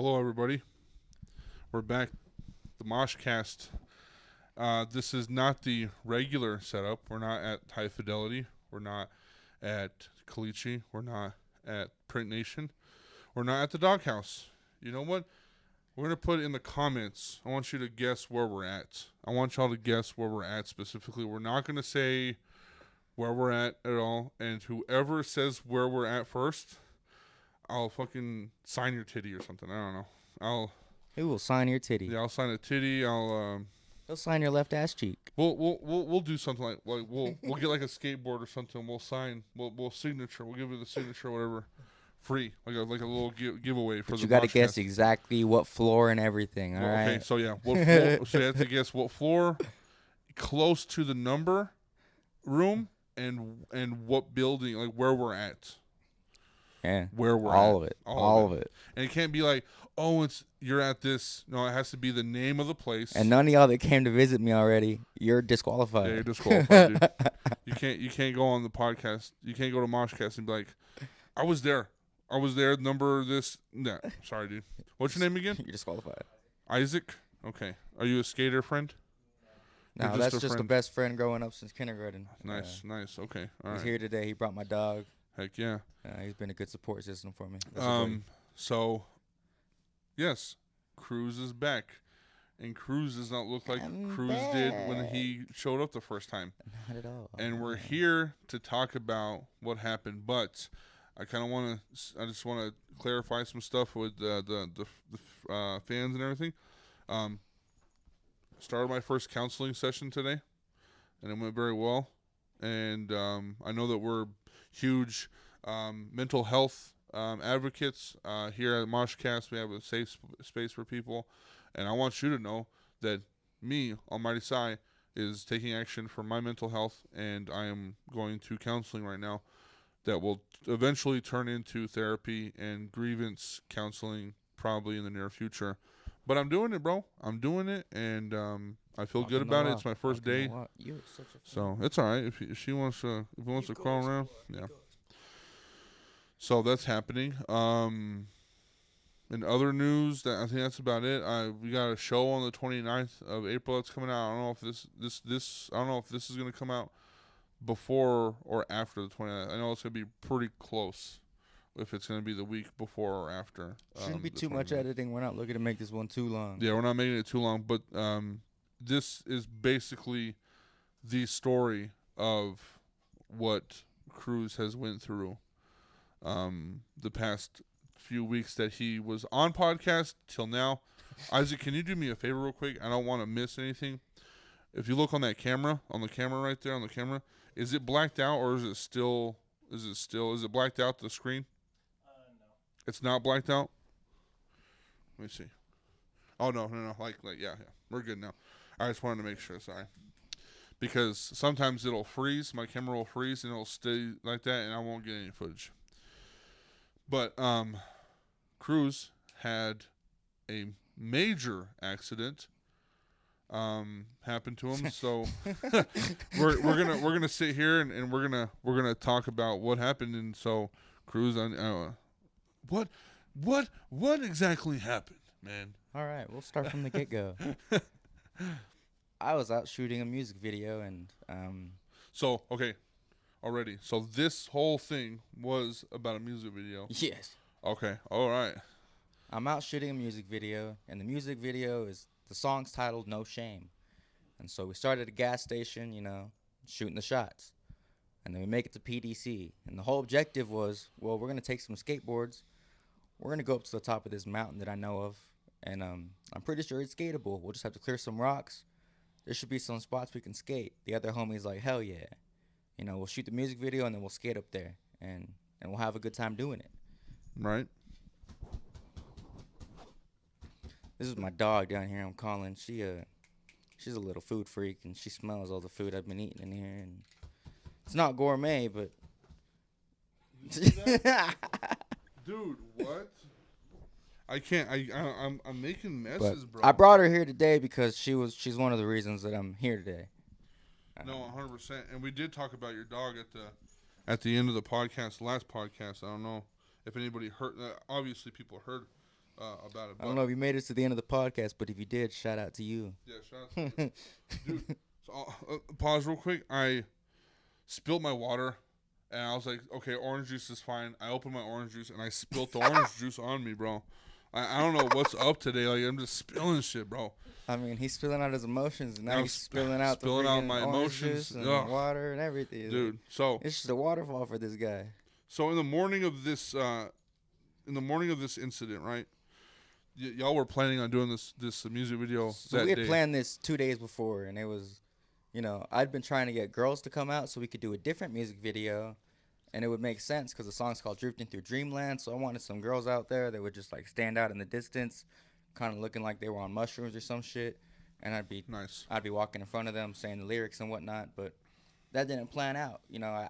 Hello, everybody. We're back. The MOSHCAST. This is not the regular setup. We're not at High Fidelity. We're not at Caliche. We're not at Print Nation. We're not at the Doghouse. You know what? We're going to put in the comments. I want you to guess where we're at. I want y'all to guess where we're at specifically. We're not going to say where we're at all. And whoever says where we're at first, I'll fucking sign your titty or something. I don't know. Who will sign your titty? Yeah, I'll sign a titty. He'll sign your left ass cheek. We'll do something like we'll get like a skateboard or something. We'll sign. We'll signature. We'll give you the signature, whatever, free, like a little giveaway for But the. you got to Moshcast. guess exactly what floor and everything. All right. Okay, so yeah, what floor? So you have to guess what floor, close to the number, room, and what building, like where we're at. Yeah. Where we're all at. of it. All of it. And it can't be like, oh, you're at this. No, it has to be the name of the place. And none of y'all that came to visit me already, you're disqualified. Yeah, you're disqualified, dude. You can't go on the podcast. You can't go to MOSHCAST and be like, I was there. Number this. No, sorry, dude. What's your name again? You're disqualified. Isaac? Okay. Are you a skater friend? No, that's just the best friend growing up since kindergarten. Nice. Okay. All he's right. here today. He brought my dog. Heck yeah. He's been a good support system for me. So, yes, Cruz is back. And Cruz does not look like Cruz did when he showed up the first time. Not at all. And we're here to talk about what happened, but I just want to clarify some stuff with the fans and everything. Started my first counseling session today, and it went very well. And I know that we're huge mental health advocates here at MOSHCAST. We have a safe space for people, and I want you to know that me, Almighty Slyy, is taking action for my mental health, and I am going to counseling right now that will eventually turn into therapy and grievance counseling probably in the near future. But I'm doing it, bro. I'm doing it, and I feel good about it. It's my first day, so it's all right. If he wants to crawl around, yeah. So that's happening. In other news, I think that's about it. We got a show on the 29th of April that's coming out. I don't know if this I don't know if this is gonna come out before or after the 29th. I know it's gonna be pretty close. If it's going to be the week before or after. Shouldn't be too much editing. We're not looking to make this one too long. Yeah, we're not making it too long. But this is basically the story of what Cruz has went through the past few weeks that he was on podcast till now. Isaac, can you do me a favor real quick? I don't want to miss anything. If you look on that camera, right there on the camera, is it blacked out or is it blacked out the screen? It's not blacked out? Let me see. Oh, no. Like, yeah. We're good now. I just wanted to make sure. Sorry. Because sometimes it'll freeze. My camera will freeze, and it'll stay like that, and I won't get any footage. But Cruz had a major accident happen to him. So we're gonna sit here and we're gonna talk about what happened. And so Cruz, what exactly happened, man? All right, we'll start from the get-go. I was out shooting a music video, and So, okay, already. So this whole thing was about a music video. Yes. Okay, all right. I'm out shooting a music video, and the music video the song's titled No Shame. And so we started at a gas station, shooting the shots. And then we make it to PDC. And the whole objective was, well, we're going to take some skateboards. We're going to go up to the top of this mountain that I know of. And I'm pretty sure it's skatable. We'll just have to clear some rocks. There should be some spots we can skate. The other homie's like, hell yeah. We'll shoot the music video, and then we'll skate up there. And we'll have a good time doing it. Right. This is my dog down here I'm calling. She's a little food freak, and she smells all the food I've been eating in here. And it's not gourmet, but... Dude, what? I can't. I'm making messes, bro. I brought her here today because she's one of the reasons that I'm here today. No, 100%. And we did talk about your dog at the end of the podcast, last podcast. I don't know if anybody heard. Obviously, people heard about it. I don't know if you made it to the end of the podcast, but if you did, shout out to you. Yeah, shout out to you. Dude, so pause real quick. I spilled my water, and I was like, okay, orange juice is fine. I opened my orange juice, and I spilled the orange juice on me, bro. I don't know what's up today. Like, I'm just spilling shit, bro. I mean, he's spilling out his emotions, and now he's spilling out my emotions and water and everything. Dude, so it's just a waterfall for this guy. So in the morning of this incident, right? Y'all were planning on doing this music video so we had planned this 2 days before, and it was, I'd been trying to get girls to come out so we could do a different music video, and it would make sense because the song's called Drifting Through Dreamland. So I wanted some girls out there that would just like stand out in the distance, kind of looking like they were on mushrooms or some shit, and I'd be walking in front of them saying the lyrics and whatnot. But that didn't plan out.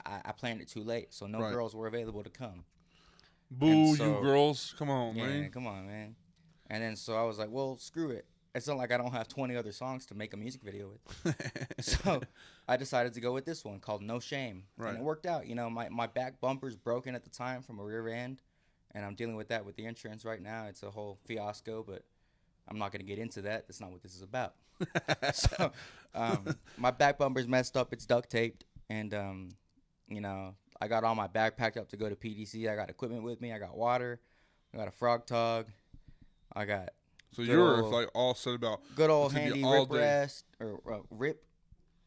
I planned it too late, so no girls were available to come. Boo, you girls! Come on, man. Come on, man. And then so I was like, well, screw it. It's not like I don't have 20 other songs to make a music video with. So I decided to go with this one called No Shame. Right. And it worked out. My back bumper's broken at the time from a rear end, and I'm dealing with that with the insurance right now. It's a whole fiasco, but I'm not going to get into that. That's not what this is about. So my back bumper's messed up. It's duct taped. And, I got all my bag packed up to go to PDC. I got equipment with me. I got water. I got a frog tog. I got... So you were like all set about good old handy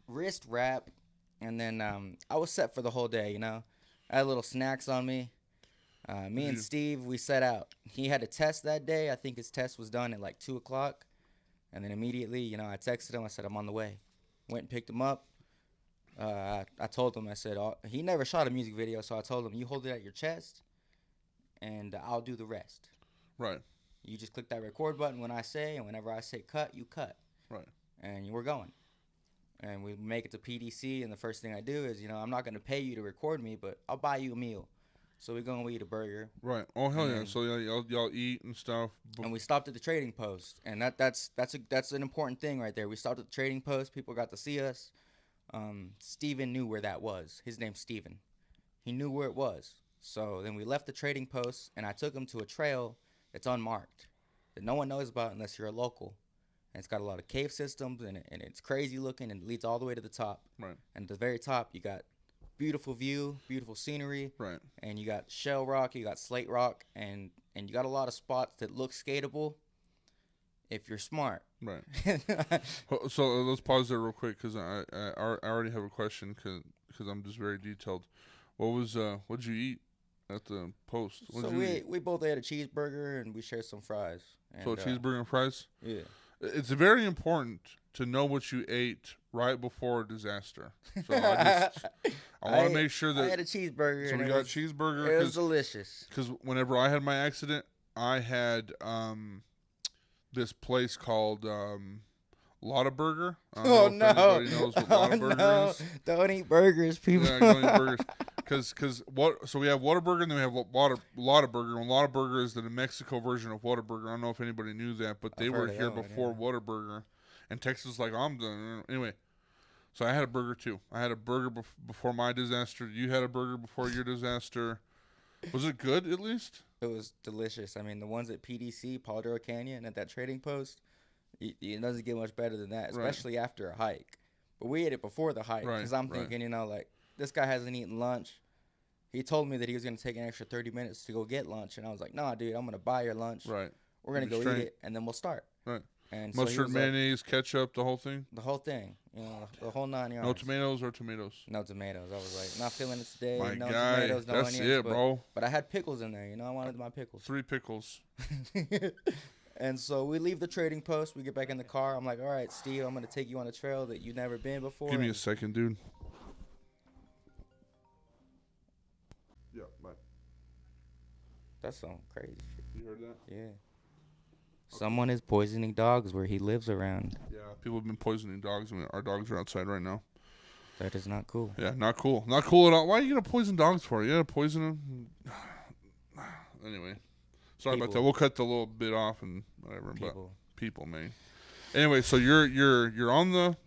wrist wrap, and then I was set for the whole day. I had little snacks on me. Me and Steve, we set out. He had a test that day. I think his test was done at like 2:00, and then immediately, I texted him. I said I'm on the way. Went and picked him up. I told him. I said he never shot a music video, so I told him you hold it at your chest, and I'll do the rest. Right. You just click that record button when I say, and whenever I say cut, you cut. Right. And we're going. And we make it to PDC, and the first thing I do is, I'm not going to pay you to record me, but I'll buy you a meal. So we're going to eat a burger. Right. Oh, hell yeah. So y'all eat and stuff. And we stopped at the trading post. And that's an important thing right there. We stopped at the trading post. People got to see us. Steven knew where that was. His name's Steven. He knew where it was. So then we left the trading post, and I took him to a trail it's unmarked, that no one knows about unless you're a local. And it's got a lot of cave systems, and it's crazy looking, and it leads all the way to the top. Right. And at the very top, you got beautiful view, beautiful scenery. Right. And you got shell rock, you got slate rock, and you got a lot of spots that look skatable if you're smart. Right. So let's pause there real quick because I already have a question because I'm just very detailed. What'd you eat at the post? So we both ate a cheeseburger and we shared some fries. And, so a cheeseburger and fries? Yeah. It's very important to know what you ate right before a disaster. So I want to make sure that I had a cheeseburger. So we got cheeseburger. It was delicious. Because whenever I had my accident, I had this place called Lotta Burger. Oh no! Everybody knows what Lotta Burger is. Don't eat burgers, people. Yeah, don't eat burgers. So we have Whataburger and then we have Lotta Burger. And Lotta Burger is the New Mexico version of Whataburger. I don't know if anybody knew that, but they were here before Whataburger. And Texas was like, I'm done. Anyway, so I had a burger too. I had a burger before my disaster. You had a burger before your disaster. Was it good at least? It was delicious. I mean, the ones at PDC, Pauldro Canyon, at that trading post, it doesn't get much better than that, especially after a hike. But we ate it before the hike because I'm thinking, like, this guy hasn't eaten lunch. He told me that he was going to take an extra 30 minutes to go get lunch. And I was like, nah, dude, I'm going to buy your lunch. Right. We're going to go eat it, and then we'll start. Right. And mustard, so mayonnaise, ketchup, the whole thing? The whole thing. The whole 9 yards. No tomatoes or tomatoes? No tomatoes. I was like, not feeling it today. My no guy, tomatoes, no that's onions. it, bro. But I had pickles in there. I wanted my pickles. 3 pickles. And so we leave the trading post. We get back in the car. I'm like, all right, Steve, I'm going to take you on a trail that you've never been before. Give me a second, dude. Yeah, bye. That's some crazy shit. You heard that? Yeah. Okay. Someone is poisoning dogs where he lives around. Yeah, people have been poisoning dogs. I mean, our dogs are outside right now. That is not cool. Yeah, not cool. Not cool at all. Why are you going to poison dogs for? You going to poison them? Anyway. Sorry about that. We'll cut the little bit off and whatever. People, man. Anyway, so you're on the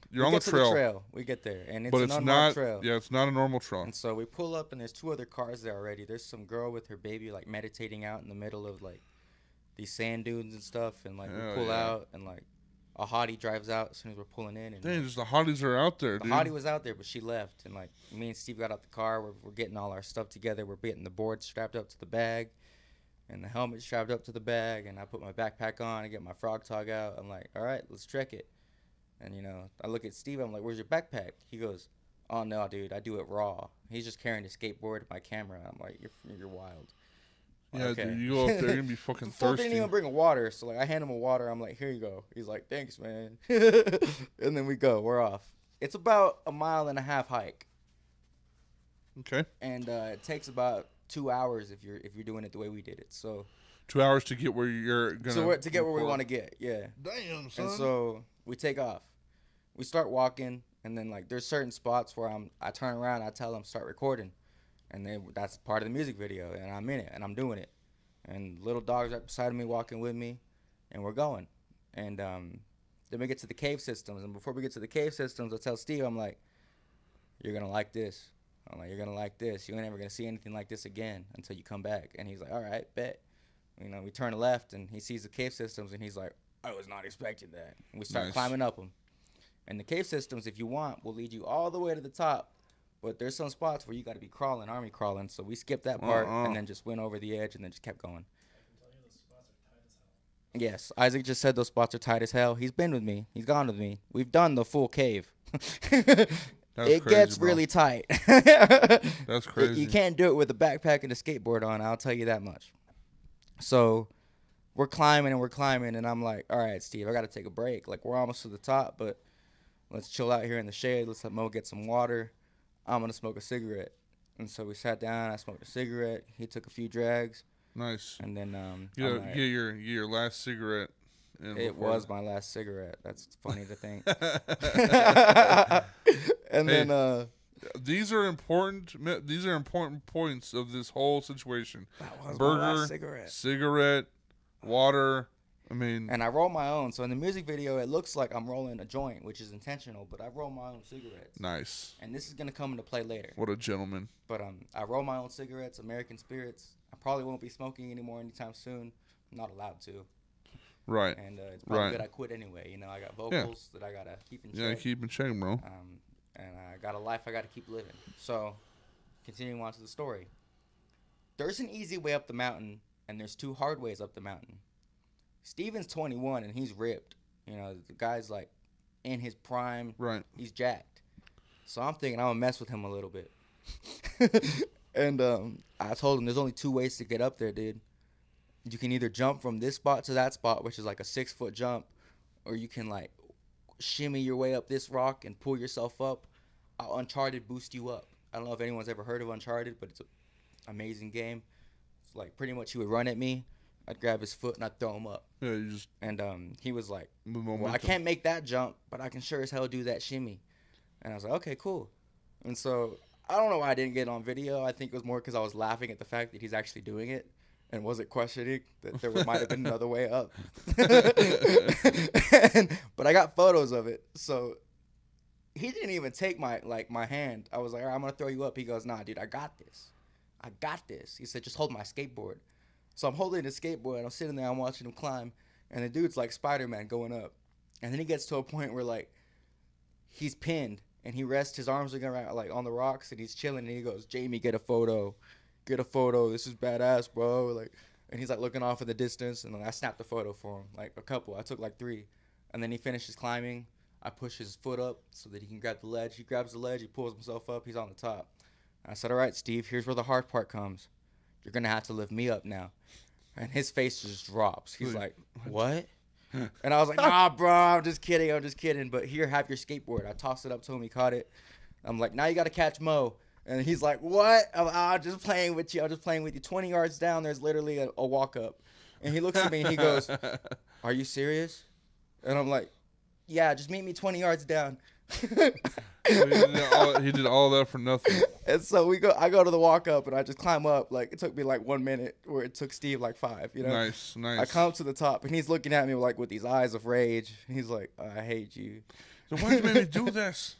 trail. We get there, and but it's an unmarked trail. Yeah, it's not a normal trail. And so we pull up, and there's 2 other cars there already. There's some girl with her baby like meditating out in the middle of like these sand dunes and stuff, and like we Hell pull yeah. out, and like a hottie drives out as soon as we're pulling in, and Dang, just the hotties are out there, the dude. hottie was out there, but she left, and like me and Steve got out the car. We're getting all our stuff together. We're getting the board strapped up to the bag, and the helmet strapped up to the bag, and I put my backpack on. I get my frog tog out. I'm like, all right, let's trek it. And you know, I look at Steve. I'm like, where's your backpack? He goes, oh no, dude, I do it raw. He's just carrying a skateboard and my camera. I'm like, you're wild. Yeah, Okay. dude, you go up there, you're gonna be fucking Fool thirsty. didn't even bring a water, so like I hand him a water. I'm like, here you go. He's like, thanks, man. And then we go. We're off. It's about a 1.5 mile hike, Okay. and it takes about 2 hours if you're doing it the way we did it. So 2 hours to get where you're gonna. to get where we want to get, yeah. Damn, son. And so we take off. We start walking, and then like there's certain spots where I turn around, I tell them start recording, and then that's part of the music video, and I'm in it, and I'm doing it, and little dog's right beside me walking with me, and we're going, and then we get to the cave systems, and before we get to the cave systems, I tell Steve, I'm like, you're gonna like this. I'm like, you're gonna like this. You ain't ever gonna see anything like this again until you come back. And he's like, all right, bet. You know, we turn left, and he sees the cave systems, and he's like, I was not expecting that. And we start climbing up them. And the cave systems, if you want, will lead you all the way to the top. But there's some spots where you got to be crawling, army crawling. So we skipped that part and then just went over the edge and then just kept going. Yes, Isaac just said those spots are tight as hell. He's been with me. He's gone with me. We've done the full cave. It crazy, gets bro. really tight. That's crazy. You can't do it with a backpack and a skateboard on. I'll tell you that much. So we're climbing, and I'm like, all right, Steve, I got to take a break. Like, we're almost to the top, but let's chill out here in the shade. Let's let Mo get some water. I'm going to smoke a cigarette. And so we sat down. I smoked a cigarette. He took a few drags. Nice. And then get your last cigarette. It was my last cigarette. That's funny to think. And Hey, then these are important points of this whole situation. that was Burger, my last cigarette. cigarette, water. I mean, And I roll my own. So in the music video, it looks like I'm rolling a joint, which is intentional. But I roll my own cigarettes. nice. And this is gonna come into play later. What a gentleman. But I roll my own cigarettes, American Spirits. I probably won't be smoking anymore anytime soon. I'm not allowed to. Right. And it's probably good I quit anyway. You know, I got vocals that I gotta keep in check. Yeah, keep in check, bro. And I got a life I gotta keep living. So, continuing on to the story. There's an easy way up the mountain, and there's 2 hard ways up the mountain. Steven's 21 and he's ripped. You know, the guy's like in his prime. Right. He's jacked. So I'm thinking I'm gonna mess with him a little bit. And I told him there's only 2 ways to get up there, dude. You can either jump from this spot to that spot, which is like a 6-foot jump, or you can like shimmy your way up this rock and pull yourself up. I'll Uncharted boost you up. I don't know if anyone's ever heard of Uncharted, but it's an amazing game. It's like pretty much he would run at me. I'd grab his foot and I'd throw him up. Yeah, you just. And he was like, Well, I can't make that jump, but I can sure as hell do that shimmy. And I was like, okay, cool. And so I don't know why I didn't get it on video. I think it was more because I was laughing at the fact that he's actually doing it and wasn't questioning that there might have been another way up. But I got photos of it. So he didn't even take my hand. I was like, all right, I'm going to throw you up. He goes, nah, dude, I got this. I got this. He said, just hold my skateboard. So I'm holding the skateboard, and I'm sitting there, I'm watching him climb, and the dude's like Spider-Man going up. And then he gets to a point where, like, he's pinned, and he rests, his arms are around, like, on the rocks, and he's chilling, and he goes, Jamie, get a photo. Get a photo. This is badass, bro. Like, and he's, like, looking off in the distance, and then I snapped a photo for him, like, a couple. I took, like, 3. And then he finishes climbing. I push his foot up so that he can grab the ledge. He grabs the ledge. He pulls himself up. He's on the top. And I said, all right, Steve, here's where the hard part comes. You're going to have to lift me up now. And his face just drops. He's like, what? And I was like, nah, bro, I'm just kidding. But here, have your skateboard. I tossed it up to him. He caught it. I'm like, now you got to catch Mo. And he's like, what? I'm just playing with you. 20 yards down, there's literally a walk up. And he looks at me and he goes, are you serious? And I'm like, yeah, just meet me 20 yards down. He did all that for nothing. And so I go to the walk up and I just climb up. Like, it took me like 1 minute where it took Steve like 5, you know? Nice. I come to the top and he's looking at me like with these eyes of rage. He's like, I hate you. So why'd you make me do this?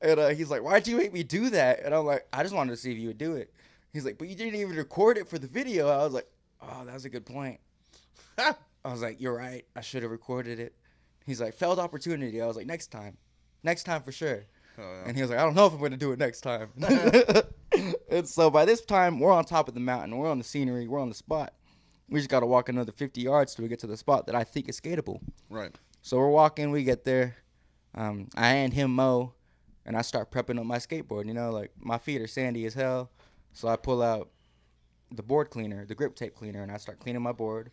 And he's like, why'd you make me do that? And I'm like, I just wanted to see if you would do it. He's like, but you didn't even record it for the video. I was like, oh, that's a good point. I was like, you're right. I should have recorded it. He's like, failed opportunity. I was like, next time for sure. Oh, yeah. And he was like, I don't know if I'm going to do it next time. And so by this time, we're on top of the mountain. We're on the scenery. We're on the spot. We just got to walk another 50 yards till we get to the spot that I think is skatable. Right. So we're walking. We get there. I hand him Mo, and I start prepping up my skateboard. You know, like my feet are sandy as hell. So I pull out the board cleaner, the grip tape cleaner, and I start cleaning my board.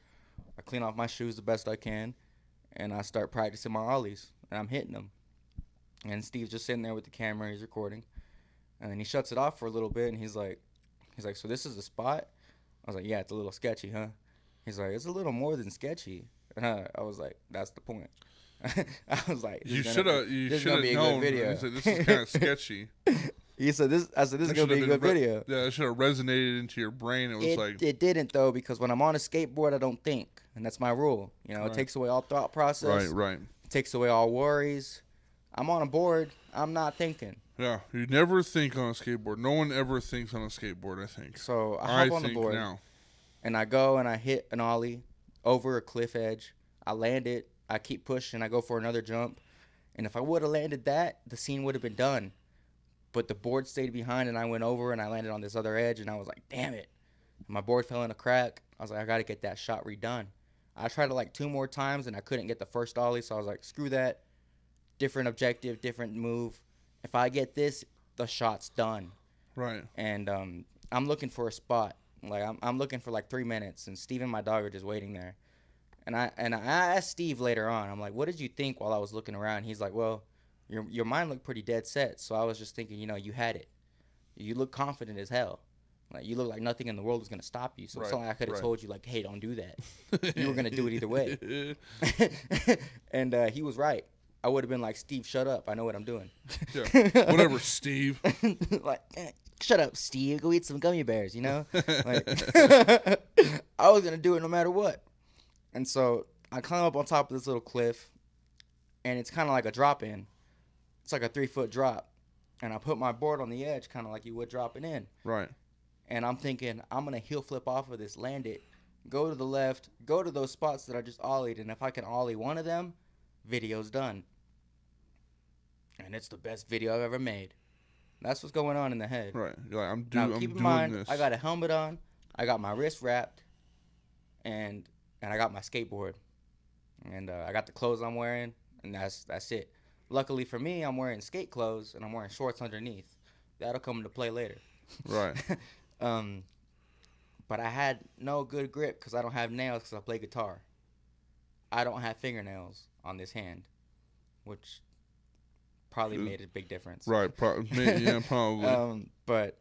I clean off my shoes the best I can, and I start practicing my ollies, and I'm hitting them. And Steve's just sitting there with the camera. He's recording. And then he shuts it off for a little bit, and he's like, so this is the spot? I was like, yeah, it's a little sketchy, huh? He's like, it's a little more than sketchy. And I was like, that's the point. I was like, You should have known. He said, this is kind of sketchy. He said, this is going to be a good video. Yeah, it should have resonated into your brain. It didn't, though, because when I'm on a skateboard, I don't think. And that's my rule. You know, It takes away all thought process. Right. It takes away all worries. I'm on a board. I'm not thinking. Yeah, you never think on a skateboard. No one ever thinks on a skateboard, I think. So I hop on the board. Now. And I go and I hit an ollie over a cliff edge. I land it. I keep pushing. I go for another jump. And if I would have landed that, the scene would have been done. But the board stayed behind, and I went over, and I landed on this other edge, and I was like, damn it. My board fell in a crack. I was like, I got to get that shot redone. I tried it like 2 more times, and I couldn't get the first ollie, so I was like, screw that. Different objective, different move. If I get this, the shot's done. Right. And I'm looking for a spot. Like I'm looking for like 3 minutes, and Steve and my dog are just waiting there. And I asked Steve later on. I'm like, what did you think while I was looking around? He's like, well, your mind looked pretty dead set. So I was just thinking, you had it. You look confident as hell. Like you look like nothing in the world was gonna stop you. So it's not like I could have told you like, hey, don't do that. You were gonna do it either way. And he was right. I would have been like, Steve, shut up. I know what I'm doing. Yeah. Whatever, Steve. Like, shut up, Steve. Go eat some gummy bears, Like, I was going to do it no matter what. And so I climb up on top of this little cliff, and it's kind of like a drop-in. It's like a 3-foot drop. And I put my board on the edge, kind of like you would dropping in. Right. And I'm thinking, I'm going to heel flip off of this, land it, go to the left, go to those spots that I just ollied, and if I can ollie one of them, video's done. And it's the best video I've ever made. That's what's going on in the head. Right. You're like, I'm keep in doing mind, this. I got a helmet on, I got my wrist wrapped, and I got my skateboard. And I got the clothes I'm wearing, and that's it. Luckily for me, I'm wearing skate clothes, and I'm wearing shorts underneath. That'll come into play later. Right. But I had no good grip because I don't have nails because I play guitar. I don't have fingernails on this hand, which probably made a big difference. Right. Yeah, probably. But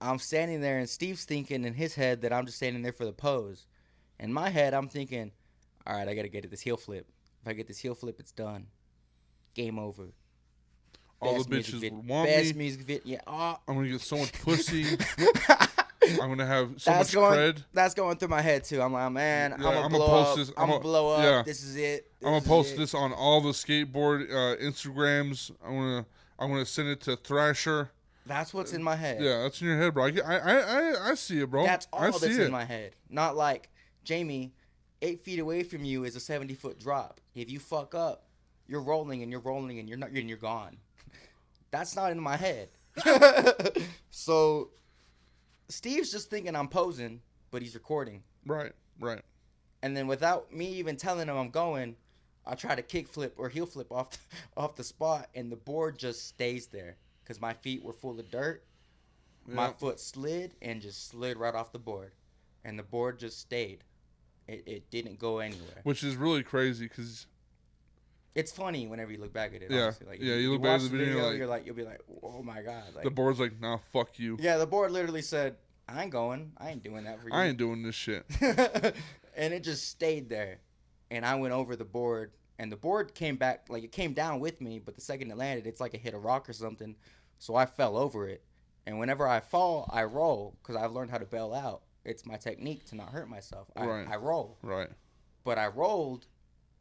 I'm standing there, and Steve's thinking in his head that I'm just standing there for the pose. In my head, I'm thinking, all right, I got to get this heel flip. If I get this heel flip, it's done. Game over. All the bitches would want Best me. music video. Yeah. Oh. I'm going to get so much pussy. I'm going to have so much cred. That's going through my head, too. I'm like, man, Yeah, I'm going to blow up. I'm going to blow up. Yeah. This is it. I'm going to post this on all the skateboard Instagrams. I'm gonna send it to Thrasher. That's what's in my head. Yeah, that's in your head, bro. I see it, bro. That's all that's in my head. Not like, Jamie, 8 feet away from you is a 70-foot drop. If you fuck up, you're rolling and you're rolling and you're gone. That's not in my head. So Steve's just thinking I'm posing, but he's recording. Right. And then without me even telling him I'm going, I try to kick flip or heel flip off the spot, and the board just stays there because my feet were full of dirt. Yep. My foot slid and just slid right off the board, and the board just stayed. It didn't go anywhere. Which is really crazy because it's funny whenever you look back at it. Yeah, honestly. Like, you look back at the video, you'll be like, oh my god. Like, the board's like, nah, fuck you. Yeah, the board literally said, I ain't going. I ain't doing that for you. I ain't doing this shit. And it just stayed there. And I went over the board, and the board came back, like it came down with me, but the second it landed, it's like it hit a rock or something. So I fell over it. And whenever I fall, I roll because I've learned how to bail out. It's my technique to not hurt myself. I roll. Right. But I rolled,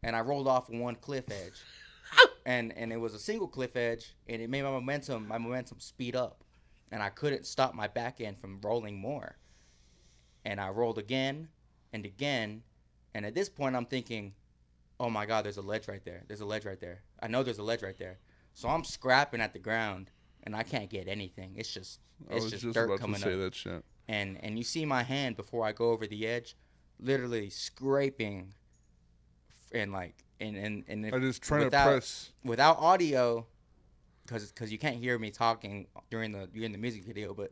and I rolled off one cliff edge. and it was a single cliff edge, and it made my momentum speed up. And I couldn't stop my back end from rolling more. And I rolled again and again, And at this point, I'm thinking, oh my God, there's a ledge right there. There's a ledge right there. I know there's a ledge right there. So I'm scrapping at the ground, and I can't get anything. It's just dirt about coming to say up. that shit. And you see my hand before I go over the edge, literally scraping, and if, I just trying to press without audio, because you can't hear me talking during the music video, but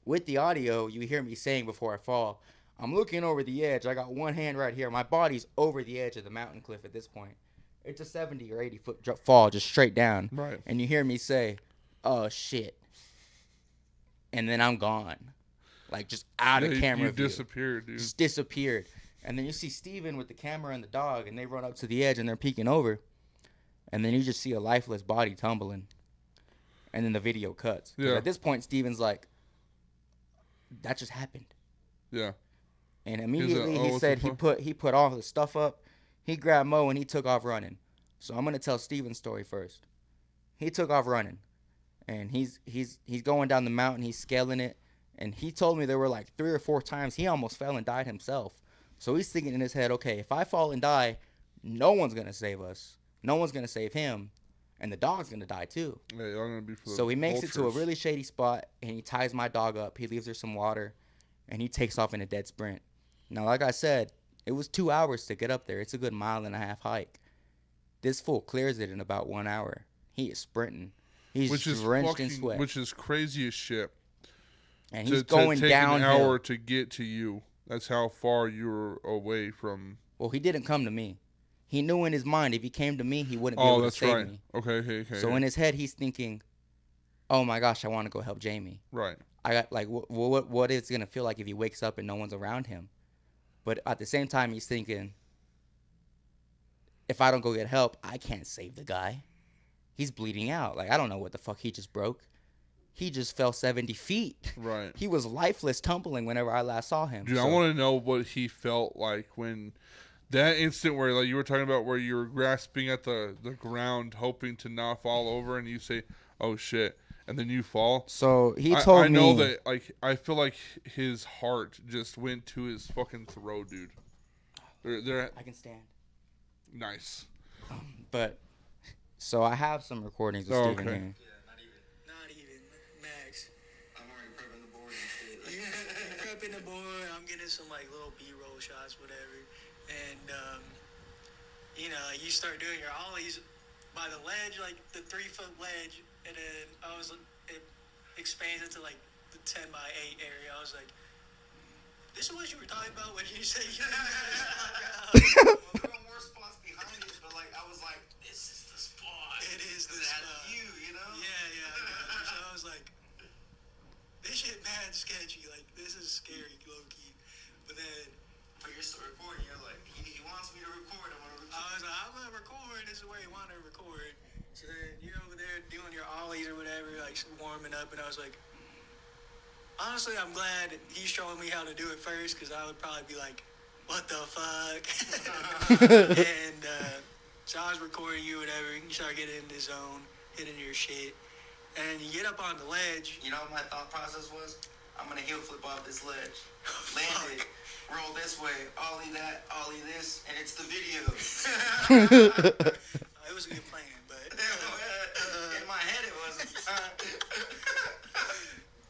with the audio, you hear me saying before I fall, I'm looking over the edge. I got one hand right here. My body's over the edge of the mountain cliff at this point. It's a 70 or 80 foot fall, just straight down. Right. And you hear me say, "Oh shit," and then I'm gone, like just out of camera view. You disappeared, dude. Just disappeared. And then you see Steven with the camera and the dog, and they run up to the edge and they're peeking over, and then you just see a lifeless body tumbling, and then the video cuts. Yeah. At this point, Steven's like, "That just happened." Yeah. And immediately he said he put all the stuff up. He grabbed Mo and he took off running. So I'm gonna tell Steven's story first. He took off running, and he's going down the mountain. He's scaling it, and he told me there were like 3 or 4 times he almost fell and died himself. So he's thinking in his head, okay, if I fall and die, no one's gonna save us. No one's gonna save him, and the dog's gonna die too. Yeah, I'm gonna be for so he makes it to a really shady spot, and he ties my dog up. He leaves her some water, and he takes off in a dead sprint. Now, like I said, it was 2 hours to get up there. It's a good 1.5 mile hike. This fool clears it in about 1 hour. He is sprinting. He's drenched in sweat. Which is crazy as shit. And he's going downhill. An hour to get to you. That's how far you're away from. Well, he didn't come to me. He knew in his mind if he came to me, he wouldn't be able to save me. Okay. So in his head, he's thinking, "Oh my gosh, I want to go help Jamie." Right. I got like, what it's gonna feel like if he wakes up and no one's around him? But at the same time, he's thinking, if I don't go get help, I can't save the guy. He's bleeding out. Like, I don't know what the fuck he just broke. He just fell 70 feet. Right. He was lifeless, tumbling whenever I last saw him. Dude, I want to know what he felt like when that instant where, like you were talking about, where you were grasping at the ground, hoping to not fall over, and you say, "Oh shit," and then you fall. So he told me. I know that, like, I feel like his heart just went to his fucking throat, dude. I can stand. Nice. But so I have some recordings of Steven here. Yeah, not even Max. I'm already prepping the board and shit. Yeah, prepping the board. I'm getting some like little B-roll shots, whatever. And you start doing your ollies by the ledge, like the 3-foot ledge, and then it expands into like the 10 by 8 area. I was like, this is what you were talking about when you said you there were more spots behind it, but like I was like, this is the spot. It is the spot. You know? Yeah. So I was like, this shit mad sketchy. Like, this is scary, low key. But then when you're still recording, you're like, he wants me to record. I was like, I'm gonna record. This is where he wanted to record. So then you're over there doing your ollies or whatever, like warming up, and I was like, honestly, I'm glad he's showing me how to do it first, because I would probably be like, what the fuck? And so I was recording you, whatever. You start getting in the zone, hitting your shit. And you get up on the ledge. You know what my thought process was? I'm going to heel flip off this ledge. Land it. Roll this way. Ollie that. Ollie this. And it's the video. It was a good plan, but in my head it wasn't.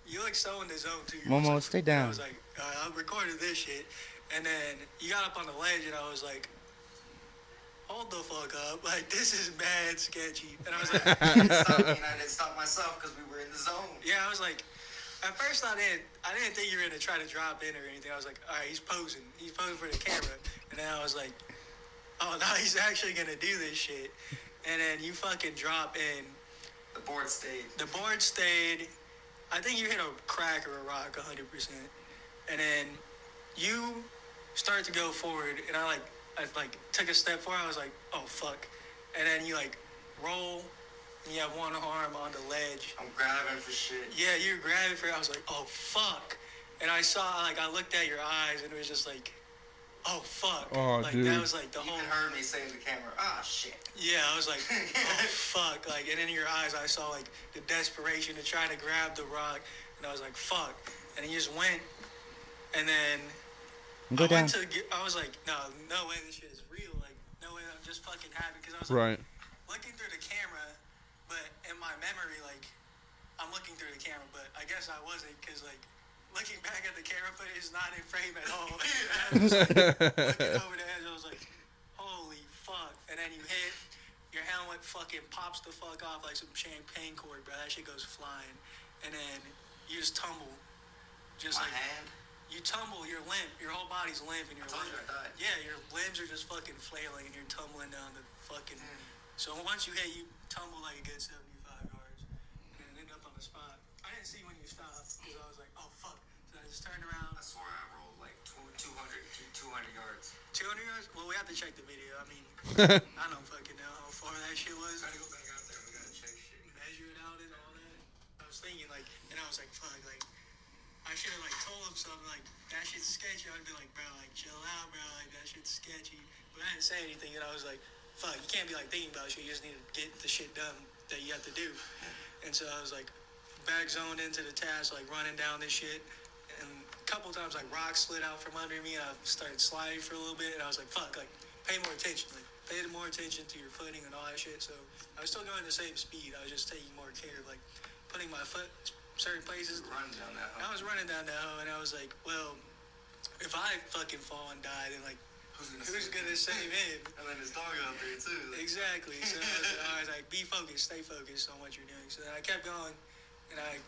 You look so in the zone too. Momo, like, stay down. I was like, I recorded this shit, and then you got up on the ledge, and I was like, hold the fuck up, like this is mad sketchy. And I was like, I didn't stop myself because we were in the zone. Yeah, I was like, at first I didn't think you were gonna try to drop in or anything. I was like, all right, he's posing for the camera, and then I was like, oh no, he's actually gonna do this shit. And then you fucking drop in. The board stayed. I think you hit a crack or a rock 100%. And then you start to go forward, and I took a step forward. I was like, oh, fuck. And then you, like, roll, and you have one arm on the ledge. I'm grabbing for shit. Yeah, you're grabbing for it. I was like, oh, fuck. And I saw, like, I looked at your eyes, and it was just like, oh, fuck. Oh, like, dude. That was, like, the whole... You heard me say to the camera, shit. Yeah, I was like, oh, fuck. Like, and in your eyes, I saw, like, the desperation to try to grab the rock. And I was like, fuck. And he just went. And then Go down. I was like, no way this shit is real. Like, no way I'm just fucking happy. Because I was Right. like, looking through the camera, but in my memory, like, I'm looking through the camera, but I guess I wasn't. Because, like, looking back at the camera footage is not in frame at all. I was like, looking over the edge, I was like, holy fuck. And then you hit, your helmet fucking pops the fuck off like some champagne cork, bro. That shit goes flying. And then you just tumble. Just My like, hand? you tumble, you're limp, your whole body's limp, and your yeah, your limbs are just fucking flailing, and you're tumbling down the fucking. So once you hit, you tumble like a good 75 yards, and then end up on the spot. I didn't see when you stopped because I was like, oh fuck. So I just turned around. I swear I rolled like 200 yards. 200 yards? Well, we have to check the video. I mean, I don't fucking know how far that shit was. Gotta go back out there. We gotta check shit. Measure it out and all that. I was thinking like, and I was like, fuck, like. I should have like told him something like that shit's sketchy. I'd be like, bro, like chill out, bro, like that shit's sketchy. But I didn't say anything, and I was like, fuck, you can't be like thinking about shit. You just need to get the shit done that you have to do. And so I was like, back zoned into the task, like running down this shit. And a couple times like rocks slid out from under me, and I started sliding for a little bit. And I was like, fuck, like pay more attention, like pay more attention to your footing and all that shit. So I was still going the same speed. I was just taking more care of like putting my foot certain places. I was running down that hoe, and I was like, well, if I fucking fall and die, then like, who's gonna save him? And then his dog out there too. Like. Exactly. So I was like, be focused, stay focused on what you're doing. So then I kept going, and I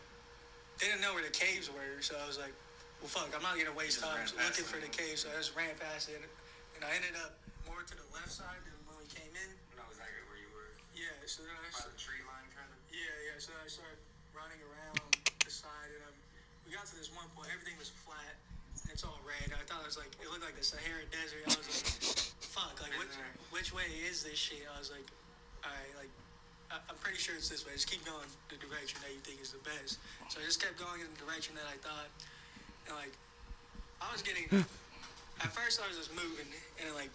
didn't know where the caves were. So I was like, well, fuck, I'm not gonna waste time looking for the caves. So I just ran past it, and I ended up more to the left side than when we came in. Know exactly where you were. Yeah. So then by the tree line, kind of. Yeah. So I started running around the side, and we got to this one point, everything was flat, and it's all red. I thought it was like, it looked like the Sahara Desert. I was like, fuck, like, which way is this shit? I was like, alright, like, I'm pretty sure it's this way. Just keep going the direction that you think is the best. So I just kept going in the direction that I thought, and like, I was getting, at first I was just moving, and then, like,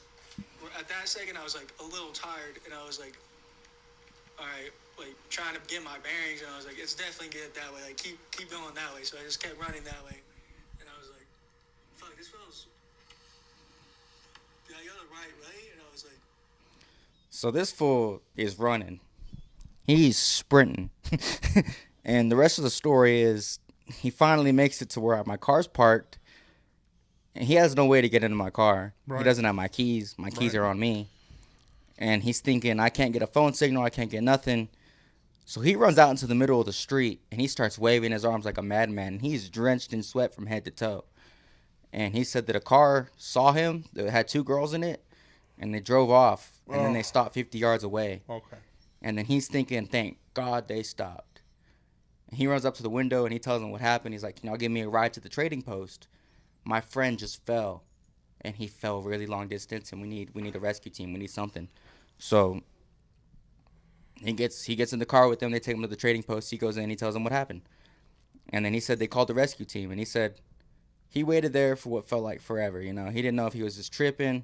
at that second I was like a little tired, and I was like, alright, like trying to get my bearings, and I was like, it's definitely good that way. Like keep going that way. So I just kept running that way, and I was like, fuck, this feels. Did I go the right way? And I was like. So this fool is running. He's sprinting, and the rest of the story is he finally makes it to where my car's parked, and he has no way to get into my car. Right. He doesn't have my keys. My keys are on me, and he's thinking I can't get a phone signal. I can't get nothing. So he runs out into the middle of the street, and he starts waving his arms like a madman. And he's drenched in sweat from head to toe. And he said that a car saw him that had two girls in it, and they drove off. And then they stopped 50 yards away. Okay. And then he's thinking, thank God they stopped. And he runs up to the window, and he tells them what happened. He's like, can y'all give me a ride to the trading post? My friend just fell, and he fell really long distance, and we need a rescue team. We need something. So he gets in the car with them. They take him to the trading post. He goes in. He tells them what happened. And then he said they called the rescue team. And he said he waited there for what felt like forever. You know, he didn't know if he was just tripping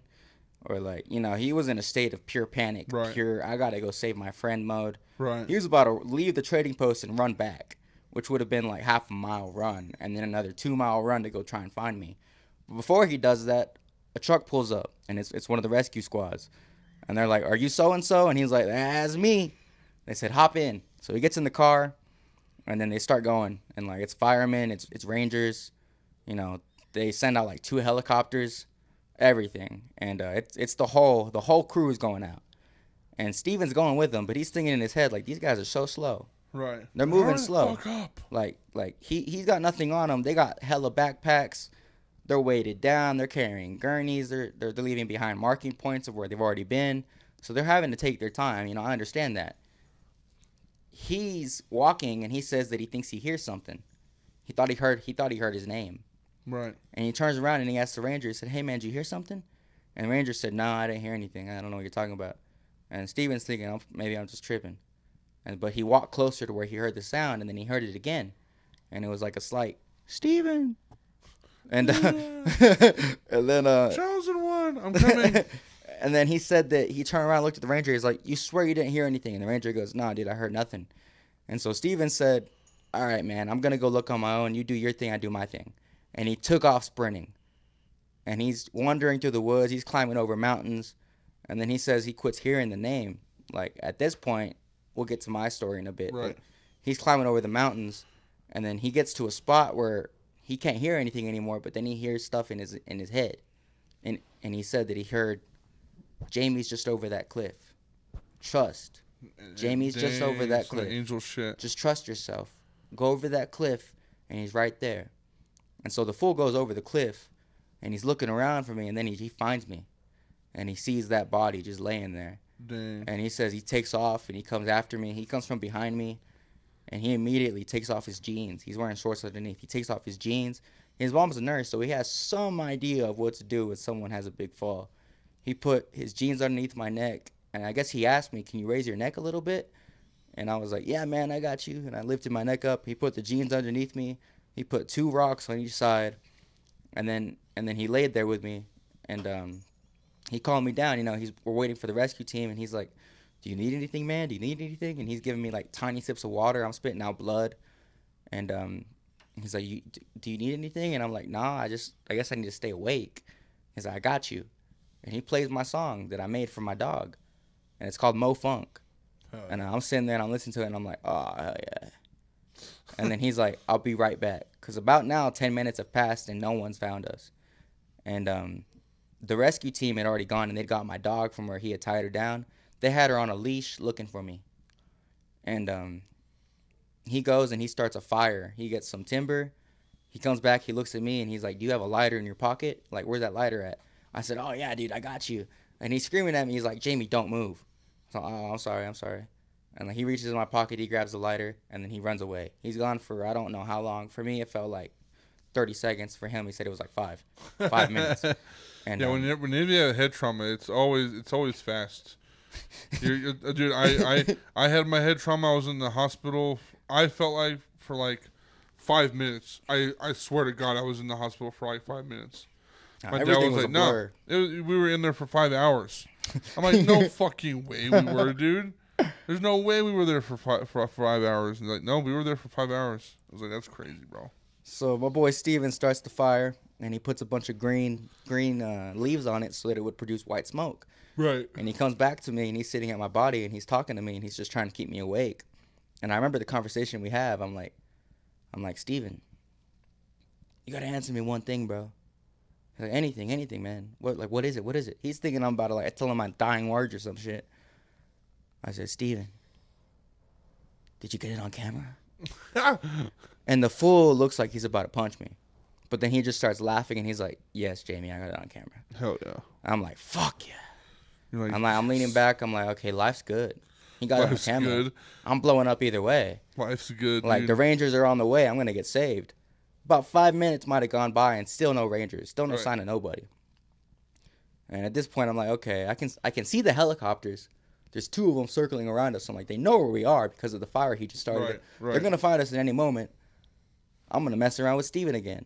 or like, you know, he was in a state of pure panic, pure I got to go save my friend mode. Right. He was about to leave the trading post and run back, which would have been like half a mile run and then another 2 mile run to go try and find me. But before he does that, a truck pulls up, and it's one of the rescue squads. And they're like, are you so-and-so? And he's like, that's me. They said, hop in. So he gets in the car, and then they start going. And, like, it's firemen, it's rangers. You know, they send out, like, 2 helicopters, everything. And it's the whole crew is going out. And Steven's going with them, but he's thinking in his head, like, these guys are so slow. Right. They're moving slow. Fuck up. Like he's got nothing on them. They got hella backpacks. They're weighted down. They're carrying gurneys. They're leaving behind marking points of where they've already been. So they're having to take their time. You know, I understand that. He's walking, and he says that he thinks he hears something. He thought he heard his name. Right. And he turns around, and he asks the ranger, he said, hey, man, did you hear something? And the ranger said, no, I didn't hear anything. I don't know what you're talking about. And Steven's thinking, maybe I'm just tripping. But he walked closer to where he heard the sound, and then he heard it again. And it was like a slight, Steven. And, and then... Chosen one, I'm coming. And then he said that he turned around and looked at the ranger. He's like, you swear you didn't hear anything? And the ranger goes, no, dude, I heard nothing. And so Steven said, all right, man, I'm going to go look on my own. You do your thing, I do my thing. And he took off sprinting. and he's wandering through the woods. He's climbing over mountains, and then he says he quits hearing the name. Like, at this point, we'll get to my story in a bit. Right. But he's climbing over the mountains, and then he gets to a spot where he can't hear anything anymore, but then he hears stuff in his head. And he said that he heard, Jamie's just over that cliff. Trust. Jamie's just over that cliff. Angel shit. Just trust yourself. Go over that cliff, and he's right there. And so the fool goes over the cliff, and he's looking around for me, and then he finds me. And he sees that body just laying there. Dang. And he says he takes off, and he comes after me. He comes from behind me, and he immediately takes off his jeans. He's wearing shorts underneath. He takes off his jeans. His mom's a nurse, so he has some idea of what to do when someone has a big fall. He put his jeans underneath my neck, and I guess he asked me, can you raise your neck a little bit? And I was like, yeah, man, I got you. And I lifted my neck up. He put the jeans underneath me. He put 2 rocks on each side. And then he laid there with me. And he calmed me down. You know, we're waiting for the rescue team. And he's like, do you need anything, man? Do you need anything? And he's giving me, like, tiny sips of water. I'm spitting out blood. And he's like, do you need anything? And I'm like, nah, I guess I need to stay awake. He's like, I got you. And he plays my song that I made for my dog. And it's called Mo Funk. And I'm sitting there and I'm listening to it and I'm like, oh, hell yeah. And then he's like, I'll be right back. Because about now, 10 minutes have passed and no one's found us. And the rescue team had already gone and they'd got my dog from where he had tied her down. They had her on a leash looking for me. And he goes and he starts a fire. He gets some timber. He comes back, he looks at me and he's like, do you have a lighter in your pocket? Like, where's that lighter at? I said, oh, yeah, dude, I got you. And he's screaming at me. He's like, Jamie, don't move. So, oh, I'm sorry. And like, he reaches in my pocket, he grabs the lighter, and then he runs away. He's gone for I don't know how long. For me, it felt like 30 seconds. For him, he said it was like 5 minutes. And yeah, whenever you have head trauma, it's always fast. Dude, I had my head trauma. I was in the hospital. I felt like for like 5 minutes. I swear to God, I was in the hospital for like 5 minutes. My dad was like, no, we were in there for 5 hours. I'm like, no fucking way we were, dude. There's no way we were there for 5 hours. And like, no, we were there for 5 hours. I was like, that's crazy, bro. So my boy Steven starts the fire, and he puts a bunch of green leaves on it so that it would produce white smoke. Right. And he comes back to me, and he's sitting at my body, and he's talking to me, and he's just trying to keep me awake. And I remember the conversation we have. I'm like, Steven, you got to answer me one thing, bro. He's like, anything, man. What is it? He's thinking I'm about to, tell him my dying words or some shit. I said, Steven, did you get it on camera? And the fool looks like he's about to punch me. But then he just starts laughing, and he's like, yes, Jamie, I got it on camera. Hell yeah. I'm like, fuck yeah. You're like, I'm leaning back. I'm like, okay, life's good. He got it on camera. Good. I'm blowing up either way. Life's good, Like, dude. The Rangers are on the way. I'm going to get saved. About 5 minutes might have gone by, and still no Rangers. Still no sign of nobody. And at this point, I'm like, okay, I can see the helicopters. There's 2 of them circling around us. I'm like, they know where we are because of the fire he just started. Right. They're going to find us at any moment. I'm going to mess around with Steven again.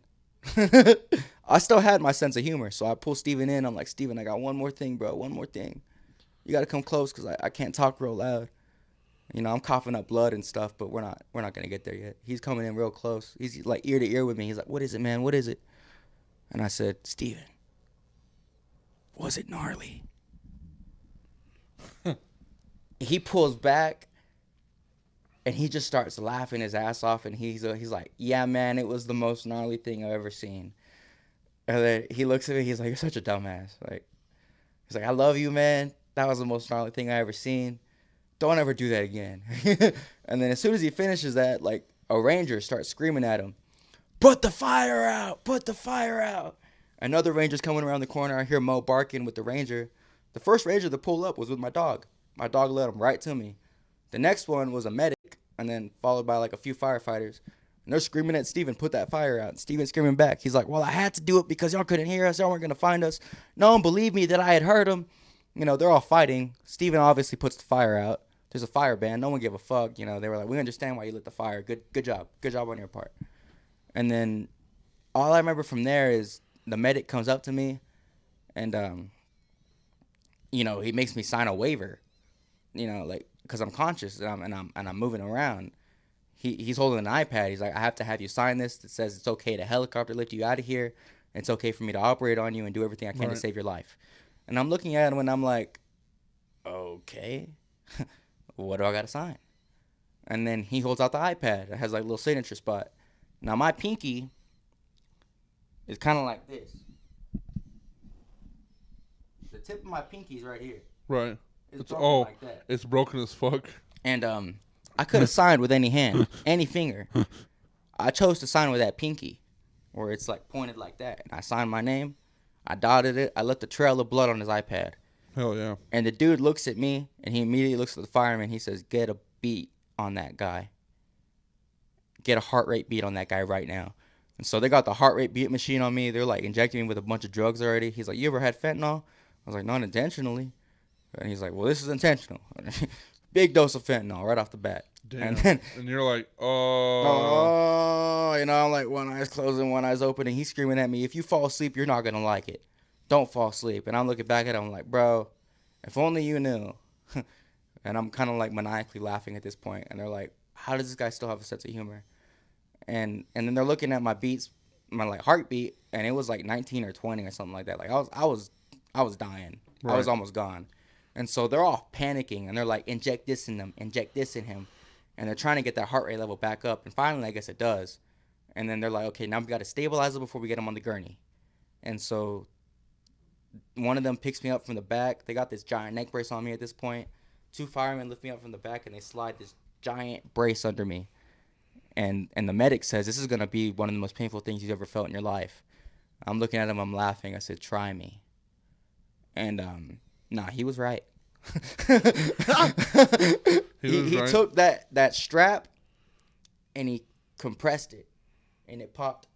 I still had my sense of humor, so I pull Steven in. I'm like, Steven, I got one more thing, bro. One more thing. You got to come close because I can't talk real loud. You know, I'm coughing up blood and stuff, but we're not going to get there yet. He's coming in real close. He's like ear to ear with me. He's like, what is it, man? What is it? And I said, Steven, was it gnarly? He pulls back, and he just starts laughing his ass off, and he's like, yeah, man, it was the most gnarly thing I've ever seen. And then he looks at me, he's like, you're such a dumbass. Like, he's like, I love you, man. That was the most gnarly thing I ever seen. Don't ever do that again. And then as soon as he finishes that, like, a ranger starts screaming at him, put the fire out, put the fire out. Another ranger's coming around the corner. I hear Mo barking with the ranger. The first ranger to pull up was with my dog. My dog led him right to me. The next one was a medic, and then followed by like a few firefighters. And they're screaming at Steven, put that fire out. And Steven's screaming back. He's like, well, I had to do it because y'all couldn't hear us. Y'all weren't going to find us. No one believed me that I had heard them. You know, they're all fighting. Steven obviously puts the fire out. There's a fire ban. No one gave a fuck. You know, they were like, we understand why you lit the fire. Good job. Good job on your part. And then all I remember from there is the medic comes up to me and, you know, he makes me sign a waiver, you know, like, because I'm conscious and I'm moving around. He's holding an iPad. He's like, I have to have you sign this that says it's okay to helicopter lift you out of here. It's okay for me to operate on you and do everything I can to Right. save your life. And I'm looking at him and I'm like, okay, what do I got to sign? And then he holds out the iPad. It has like a little signature spot. Now my pinky is kind of like this. The tip of my pinky is right here. Right. It's broken like that. It's broken as fuck. And I could have signed with any hand, any finger. I chose to sign with that pinky, where it's like pointed like that. And I signed my name. I dotted it. I left a trail of blood on his iPad. Hell yeah. And the dude looks at me, and he immediately looks at the fireman. He says, "Get a beat on that guy. Get a heart rate beat on that guy right now." And so they got the heart rate beat machine on me. They're like injecting me with a bunch of drugs already. He's like, "You ever had fentanyl?" I was like, "Not intentionally." And he's like, "Well, this is intentional." Big dose of fentanyl right off the bat. Damn. And you're like, you know, I'm like one eye's closed and one eye's open, and he's screaming at me, "If you fall asleep, you're not gonna like it. Don't fall asleep." And I'm looking back at him like, "Bro, if only you knew." And I'm kind of like maniacally laughing at this point, and they're like, "How does this guy still have a sense of humor?" And then they're looking at my beats, my like heartbeat, and it was like 19 or 20 or something like that. Like I was dying. Right. I was almost gone. And so they're all panicking, and they're like, "Inject this in them, inject this in him." And they're trying to get that heart rate level back up. And finally, I guess it does. And then they're like, "Okay, now we got to stabilize it before we get him on the gurney." And so one of them picks me up from the back. They got this giant neck brace on me at this point. 2 firemen lift me up from the back, and they slide this giant brace under me. And the medic says, "This is going to be one of the most painful things you've ever felt in your life." I'm looking at him. I'm laughing. I said, "Try me." And nah, he was right. He right. took that strap and he compressed it, and it popped,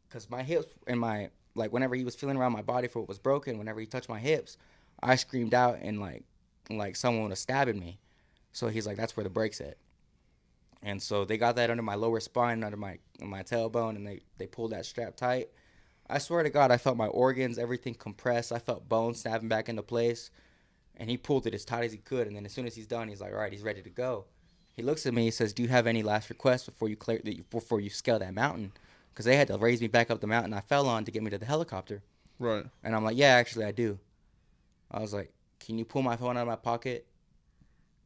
because my hips and my, like, whenever he was feeling around my body for what was broken, whenever he touched my hips, I screamed out and like someone was stabbing me. So he's like, "That's where the break's at." And so they got that under my lower spine, under my tailbone, and they pulled that strap tight. I swear to God, I felt my organs, everything compressed. I felt bones snapping back into place. And he pulled it as tight as he could. And then as soon as he's done, he's like, "All right, he's ready to go." He looks at me. He says, "Do you have any last requests before you scale that mountain?" Because they had to raise me back up the mountain I fell on to get me to the helicopter. Right. And I'm like, "Yeah, actually, I do." I was like, "Can you pull my phone out of my pocket,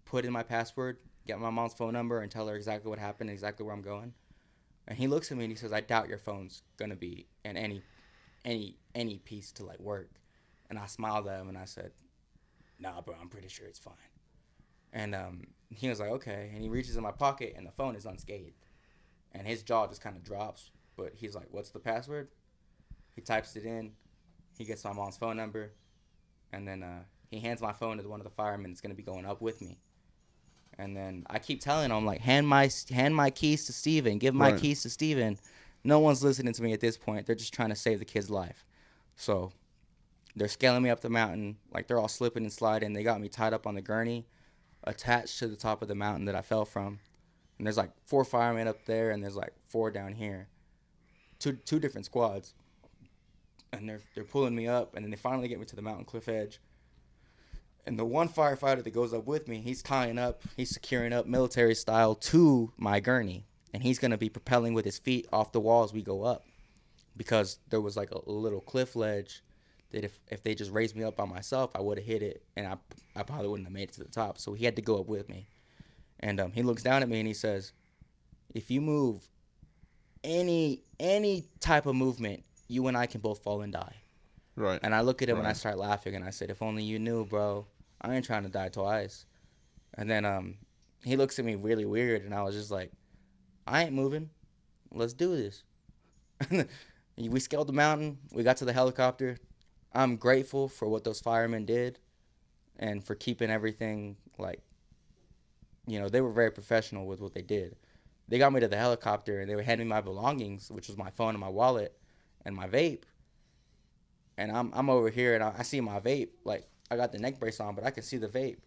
put in my password, get my mom's phone number, and tell her exactly what happened, exactly where I'm going?" And he looks at me and he says, "I doubt your phone's gonna be in any piece to like work." And I smiled at him and I said, "Nah, bro, I'm pretty sure it's fine." And he was like, "Okay." And he reaches in my pocket and the phone is unscathed. And his jaw just kind of drops. But he's like, "What's the password?" He types it in. He gets my mom's phone number. And then he hands my phone to one of the firemen that's going to be going up with me. And then I keep telling him, like, hand my keys to Steven. Give my keys to Steven. No one's listening to me at this point. They're just trying to save the kid's life. So they're scaling me up the mountain. Like, they're all slipping and sliding. They got me tied up on the gurney, attached to the top of the mountain that I fell from. And there's like 4 firemen up there, and there's like 4 down here. Two different squads. And they're pulling me up, and then they finally get me to the mountain cliff edge. And the one firefighter that goes up with me, he's securing up military style to my gurney. And he's going to be propelling with his feet off the wall as we go up. Because there was like a little cliff ledge that if they just raised me up by myself, I would have hit it. And I probably wouldn't have made it to the top. So he had to go up with me. And he looks down at me and he says, "If you move any type of movement, you and I can both fall and die." Right. And I look at him and I start laughing and I said, "If only you knew, bro. I ain't trying to die twice." And then he looks at me really weird, and I was just like, "I ain't moving. Let's do this." We scaled the mountain. We got to the helicopter. I'm grateful for what those firemen did and for keeping everything, like, you know, they were very professional with what they did. They got me to the helicopter, and they were handing me my belongings, which was my phone and my wallet and my vape. And I'm over here, and I see my vape. Like, I got the neck brace on, but I can see the vape.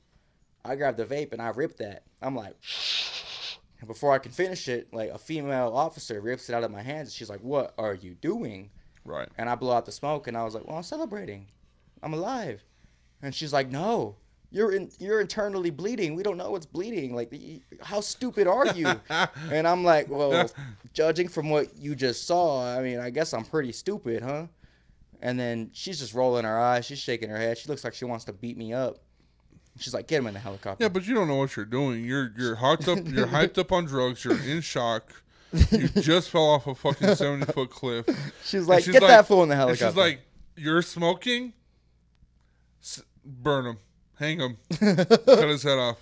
I grabbed the vape, and I ripped that. I'm like, and before I can finish it, like, a female officer rips it out of my hands, and she's like, "What are you doing?" Right. And I blow out the smoke, and I was like, "Well, I'm celebrating. I'm alive." And she's like, "No, you're internally bleeding. We don't know what's bleeding. Like, how stupid are you?" And I'm like, "Well, judging from what you just saw, I mean, I guess I'm pretty stupid, huh?" And then she's just rolling her eyes. She's shaking her head. She looks like she wants to beat me up. She's like, get him in the helicopter. Yeah, but you don't know what you're doing. You're hyped up. You're hyped up on drugs. You're in shock. You just fell off a fucking 70-foot cliff. She's like, get that fool in the helicopter. And she's like, you're smoking? Burn him. Hang him. Cut his head off.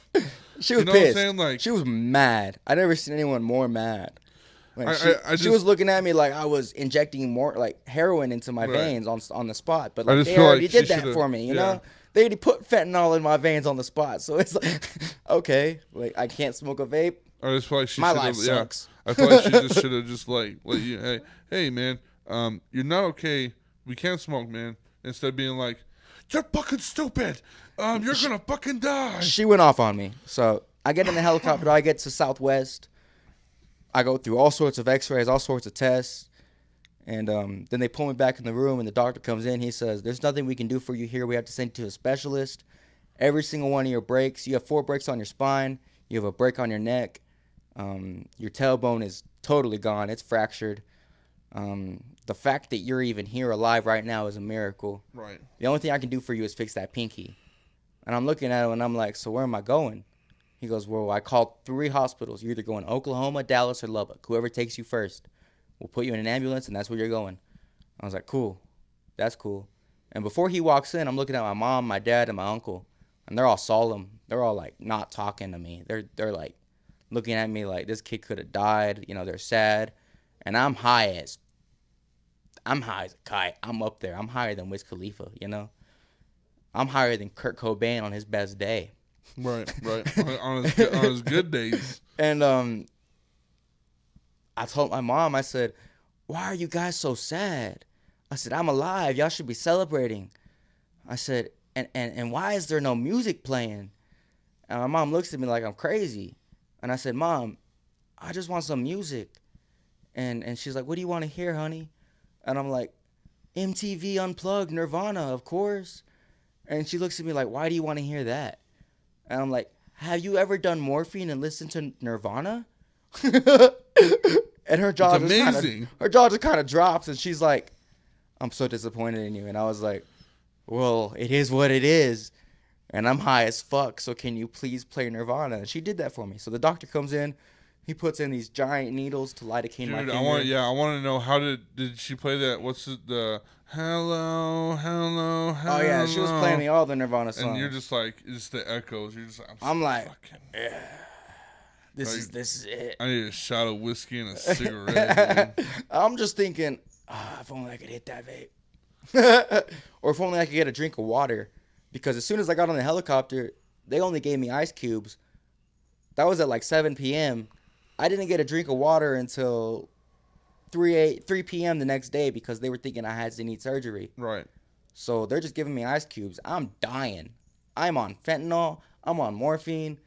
She was pissed. What I'm saying? Like, she was mad. I never seen anyone more mad. Like she was looking at me like I was injecting more like heroin into my veins on the spot. But like they already did that for me, you know? They already put fentanyl in my veins on the spot. So it's like, okay, like I can't smoke a vape. I just feel like she my life sucks. I feel like she just should have just like let you, hey man, you're not okay. We can't smoke, man. Instead of being like, you're fucking stupid. You're gonna fucking die. She went off on me. So I get in the helicopter. I get to Southwest. I go through all sorts of X-rays, all sorts of tests, and then they pull me back in the room. And the doctor comes in. He says, "There's nothing we can do for you here. We have to send you to a specialist. Every single one of your breaks. You have 4 breaks on your spine. You have a break on your neck. Your tailbone is totally gone. It's fractured. The fact that you're even here alive right now is a miracle. Right. The only thing I can do for you is fix that pinky." And I'm looking at him and I'm like, "So where am I going?" He goes, "Well, I called 3 hospitals. You're either going to Oklahoma, Dallas, or Lubbock. Whoever takes you first, we'll put you in an ambulance, and that's where you're going." I was like, "Cool. That's cool." And before he walks in, I'm looking at my mom, my dad, and my uncle, and they're all solemn. They're all like not talking to me. They're like looking at me like this kid could have died. You know, they're sad, and I'm high as a kite. I'm up there. I'm higher than Wiz Khalifa. You know, I'm higher than Kurt Cobain on his best day. Right. on his good days. And I told my mom, I said, "Why are you guys so sad?" I said, "I'm alive. Y'all should be celebrating." I said, and why is there no music playing? And my mom looks at me like I'm crazy. And I said, "Mom, I just want some music." And she's like, "What do you want to hear, honey?" And I'm like, "MTV Unplugged, Nirvana, of course." And she looks at me like, "Why do you want to hear that?" And I'm like, "Have you ever done morphine and listened to Nirvana?" And her jaw just kind of drops, and she's like, "I'm so disappointed in you." And I was like, "Well, it is what it is, and I'm high as fuck, so can you please play Nirvana?" And she did that for me. So the doctor comes in, he puts in these giant needles to lidocaine my finger. I want to know, how did she play that? What's the hello? Oh yeah, she was playing me all the Nirvana songs. And you're just like, it's the echoes. You're just like, I'm like, yeah, this is it. I need a shot of whiskey and a cigarette. I'm just thinking, if only I could hit that vape. Or if only I could get a drink of water. Because as soon as I got on the helicopter, they only gave me ice cubes. That was at like 7 p.m. I didn't get a drink of water until 3 p.m. the next day because they were thinking I had to need surgery. Right. So they're just giving me ice cubes. I'm dying. I'm on fentanyl. I'm on morphine.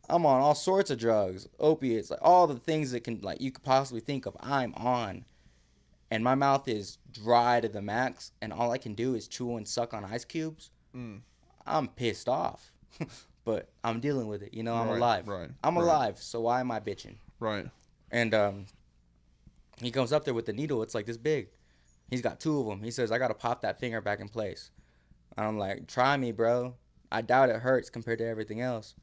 I'm on all sorts of drugs, opiates, like all the things that you could possibly think of. I'm on. And my mouth is dry to the max, and all I can do is chew and suck on ice cubes. I'm pissed off. But I'm dealing with it. You know, I'm alive. Right. I'm alive, so why am I bitching? Right. And he comes up there with the needle. It's like this big. He's got 2 of them. He says, "I got to pop that finger back in place." And I'm like, "Try me, bro. I doubt it hurts compared to everything else."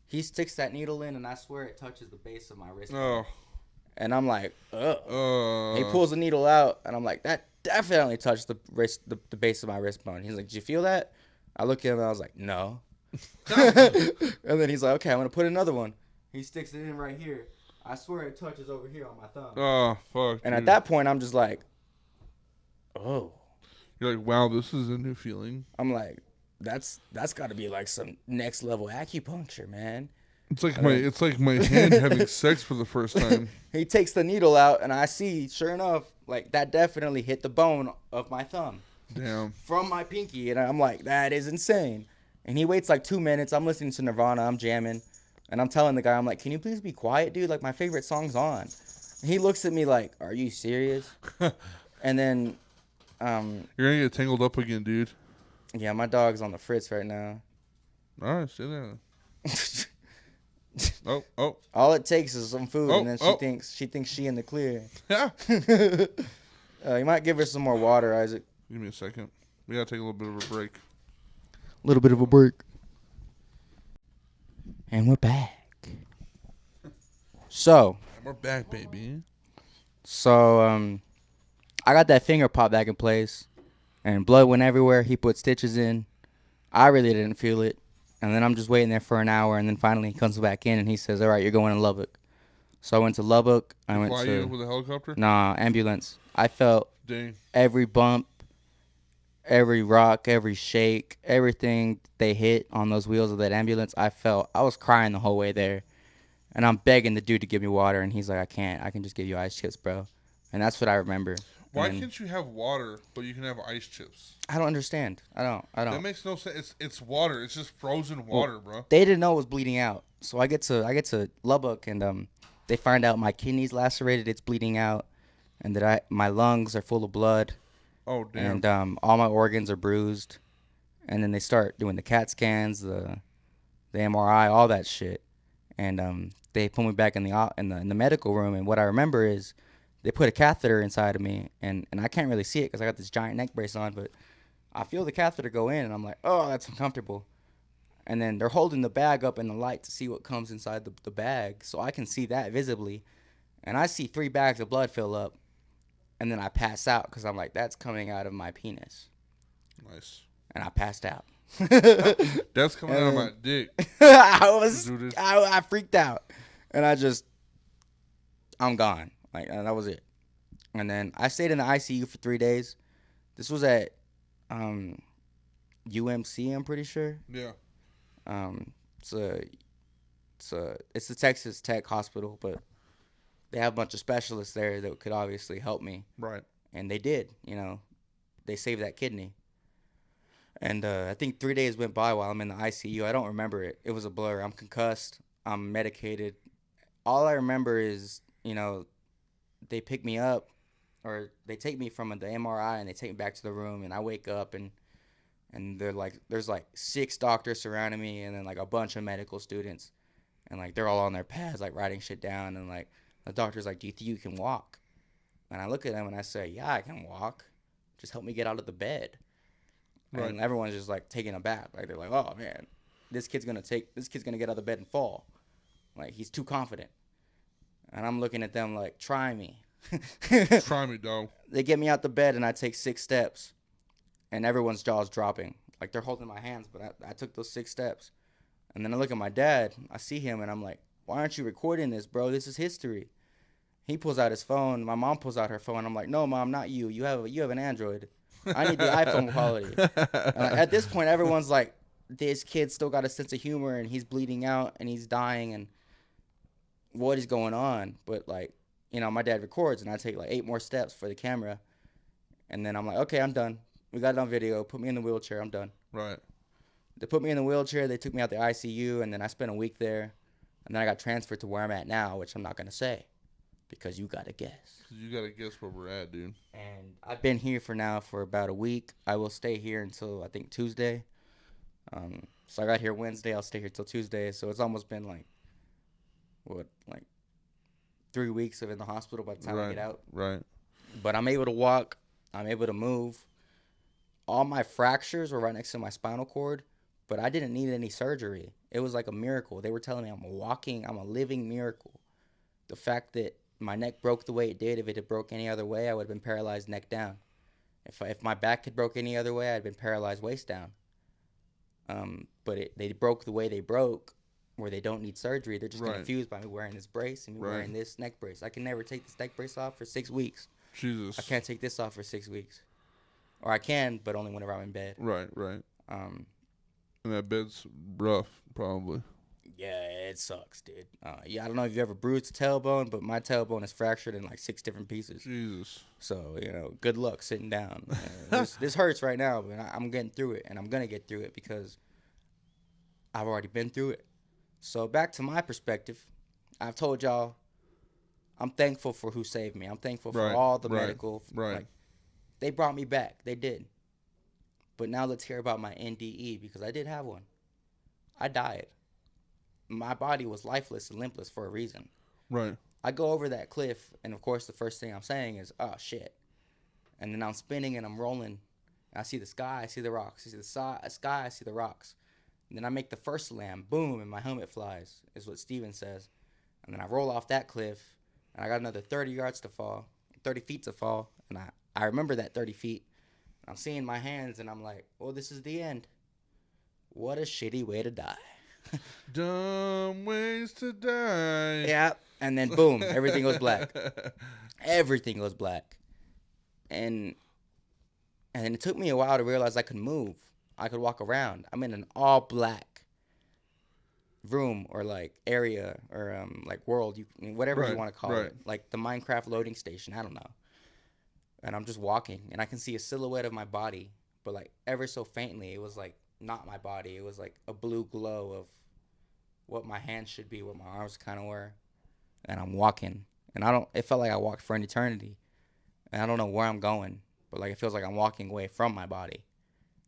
He sticks that needle in, and I swear it touches the base of my wrist. Oh. And I'm like, ugh. He pulls the needle out, and I'm like, that definitely touched the base of my wrist bone. He's like, "Did you feel that?" I look at him, and I was like, "No." And then he's like, "Okay, I'm going to put another one." He sticks it in right here. I swear it touches over here on my thumb. Oh, fuck. And at that point, I'm just like, oh. You're like, wow, this is a new feeling. I'm like, that's got to be like some next level acupuncture, man. It's like my hand having sex for the first time. He takes the needle out, and I see, sure enough, like that definitely hit the bone of my thumb. Damn. From my pinky, and I'm like, that is insane. And he waits like 2 minutes. I'm listening to Nirvana. I'm jamming. And I'm telling the guy, I'm like, "Can you please be quiet, dude? Like, my favorite song's on." And he looks at me like, "Are you serious?" And then... You're going to get tangled up again, dude. Yeah, my dog's on the fritz right now. All right, sit down. Oh. All it takes is some food, and then she thinks she in the clear. Yeah. You might give her some more water, Isaac. Give me a second. We gotta take a little bit of a break. A little bit of a break. And we're back. So. And we're back, baby. So, I got that finger pop back in place. And blood went everywhere. He put stitches in. I really didn't feel it. And then I'm just waiting there for an hour. And then finally he comes back in and he says, all right, you're going to Lubbock. So I went to Lubbock. I went Fly to. you with a helicopter? Nah, ambulance. I felt Dang. every bump, every rock, every shake, everything they hit on those wheels of that ambulance. I was crying the whole way there. And I'm begging the dude to give me water. And he's like, I can't. I can just give you ice chips, bro. And that's what I remember. Why can't you have water, but you can have ice chips? I don't understand. I don't. That makes no sense. It's water. It's just frozen water, bro. They didn't know it was bleeding out. So I get to Lubbock, and they find out my kidney's lacerated. It's bleeding out. And that my lungs are full of blood. Oh, damn. And all my organs are bruised. And then they start doing the CAT scans, the MRI, all that shit. And they put me back in the medical room. And what I remember is they put a catheter inside of me, and I can't really see it because I got this giant neck brace on, but I feel the catheter go in, and I'm like, oh, that's uncomfortable. And then they're holding the bag up in the light to see what comes inside the bag, so I can see that visibly. And I see 3 bags of blood fill up, and then I pass out because I'm like, that's coming out of my penis. Nice. And I passed out. That's coming out of my dick. I freaked out, and I'm gone. Like, that was it. And then I stayed in the ICU for 3 days. This was at UMC, I'm pretty sure. Yeah. It's the Texas Tech Hospital, but they have a bunch of specialists there that could obviously help me. Right. And they did. They saved that kidney. And I think 3 days went by while I'm in the ICU. I don't remember it. It was a blur. I'm concussed. I'm medicated. All I remember is, they pick me up, or they take me from the MRI and they take me back to the room, and I wake up and they're like, there's like 6 doctors surrounding me, and then like a bunch of medical students, and like they're all on their pads like writing shit down, and like the doctor's like, do you think you can walk? And I look at them and I say, yeah, I can walk. Just help me get out of the bed. Right. And everyone's just like taken aback. Like they're like, oh man, this kid's gonna get out of the bed and fall. Like he's too confident. And I'm looking at them like, try me. Try me, dog. They get me out the bed, and I take 6 steps. And everyone's jaw's dropping. Like, they're holding my hands, but I took those 6 steps. And then I look at my dad. I see him, and I'm like, why aren't you recording this, bro? This is history. He pulls out his phone. My mom pulls out her phone. I'm like, no, Mom, not you. You have an Android. I need the iPhone quality. At this point, everyone's like, this kid still got a sense of humor, and he's bleeding out, and he's dying, and what is going on? But like, my dad records, and I take like 8 more steps for the camera, and then I'm like, okay, I'm done. We got it on video. Put me in the wheelchair. I'm done. Right. They put me in the wheelchair. They took me out the ICU, and then I spent a week there, and then I got transferred to where I'm at now, which I'm not gonna say, because you gotta guess. You gotta guess where we're at, dude. And I've been here for about a week. I will stay here until I think Tuesday. So I got here Wednesday. I'll stay here till Tuesday. So it's almost been like 3 weeks of in the hospital by the time I get out. Right. But I'm able to walk. I'm able to move. All my fractures were right next to my spinal cord, but I didn't need any surgery. It was like a miracle. They were telling me I'm a living miracle. The fact that my neck broke the way it did, if it had broke any other way, I would have been paralyzed neck down. If my back had broke any other way, I'd been paralyzed waist down. But they broke the way they broke, where they don't need surgery. They're just confused by me wearing this brace and me wearing this neck brace. I can never take this neck brace off for 6 weeks. Jesus. I can't take this off for 6 weeks. Or I can, but only whenever I'm in bed. Right. And that bed's rough, probably. Yeah, it sucks, dude. I don't know if you ever bruised a tailbone, but my tailbone is fractured in like 6 different pieces. Jesus. So, good luck sitting down. This hurts right now, but I'm getting through it, and I'm going to get through it because I've already been through it. So back to my perspective, I've told y'all I'm thankful for who saved me. I'm thankful for all the medical. Like, they brought me back. They did. But now let's hear about my NDE, because I did have one. I died. My body was lifeless and limpless for a reason. Right. I go over that cliff, and of course the first thing I'm saying is, oh, shit. And then I'm spinning and I'm rolling. I see the sky, I see the rocks. I see the sky, I see the rocks. And then I make the first slam, boom, and my helmet flies, is what Steven says. And then I roll off that cliff, and I got another 30 feet to fall. And I remember that 30 feet. I'm seeing my hands, and I'm like, well, this is the end. What a shitty way to die. Dumb ways to die. Yeah. And then, boom, everything goes black. Everything goes black. And it took me a while to realize I could move. I could walk around. I'm in an all black room or like area or like world, whatever you want to call it. Like the Minecraft loading station. I don't know. And I'm just walking, and I can see a silhouette of my body, but like ever so faintly. It was like not my body. It was like a blue glow of what my hands should be, what my arms kind of were. And I'm walking, and it felt like I walked for an eternity. And I don't know where I'm going, but like it feels like I'm walking away from my body.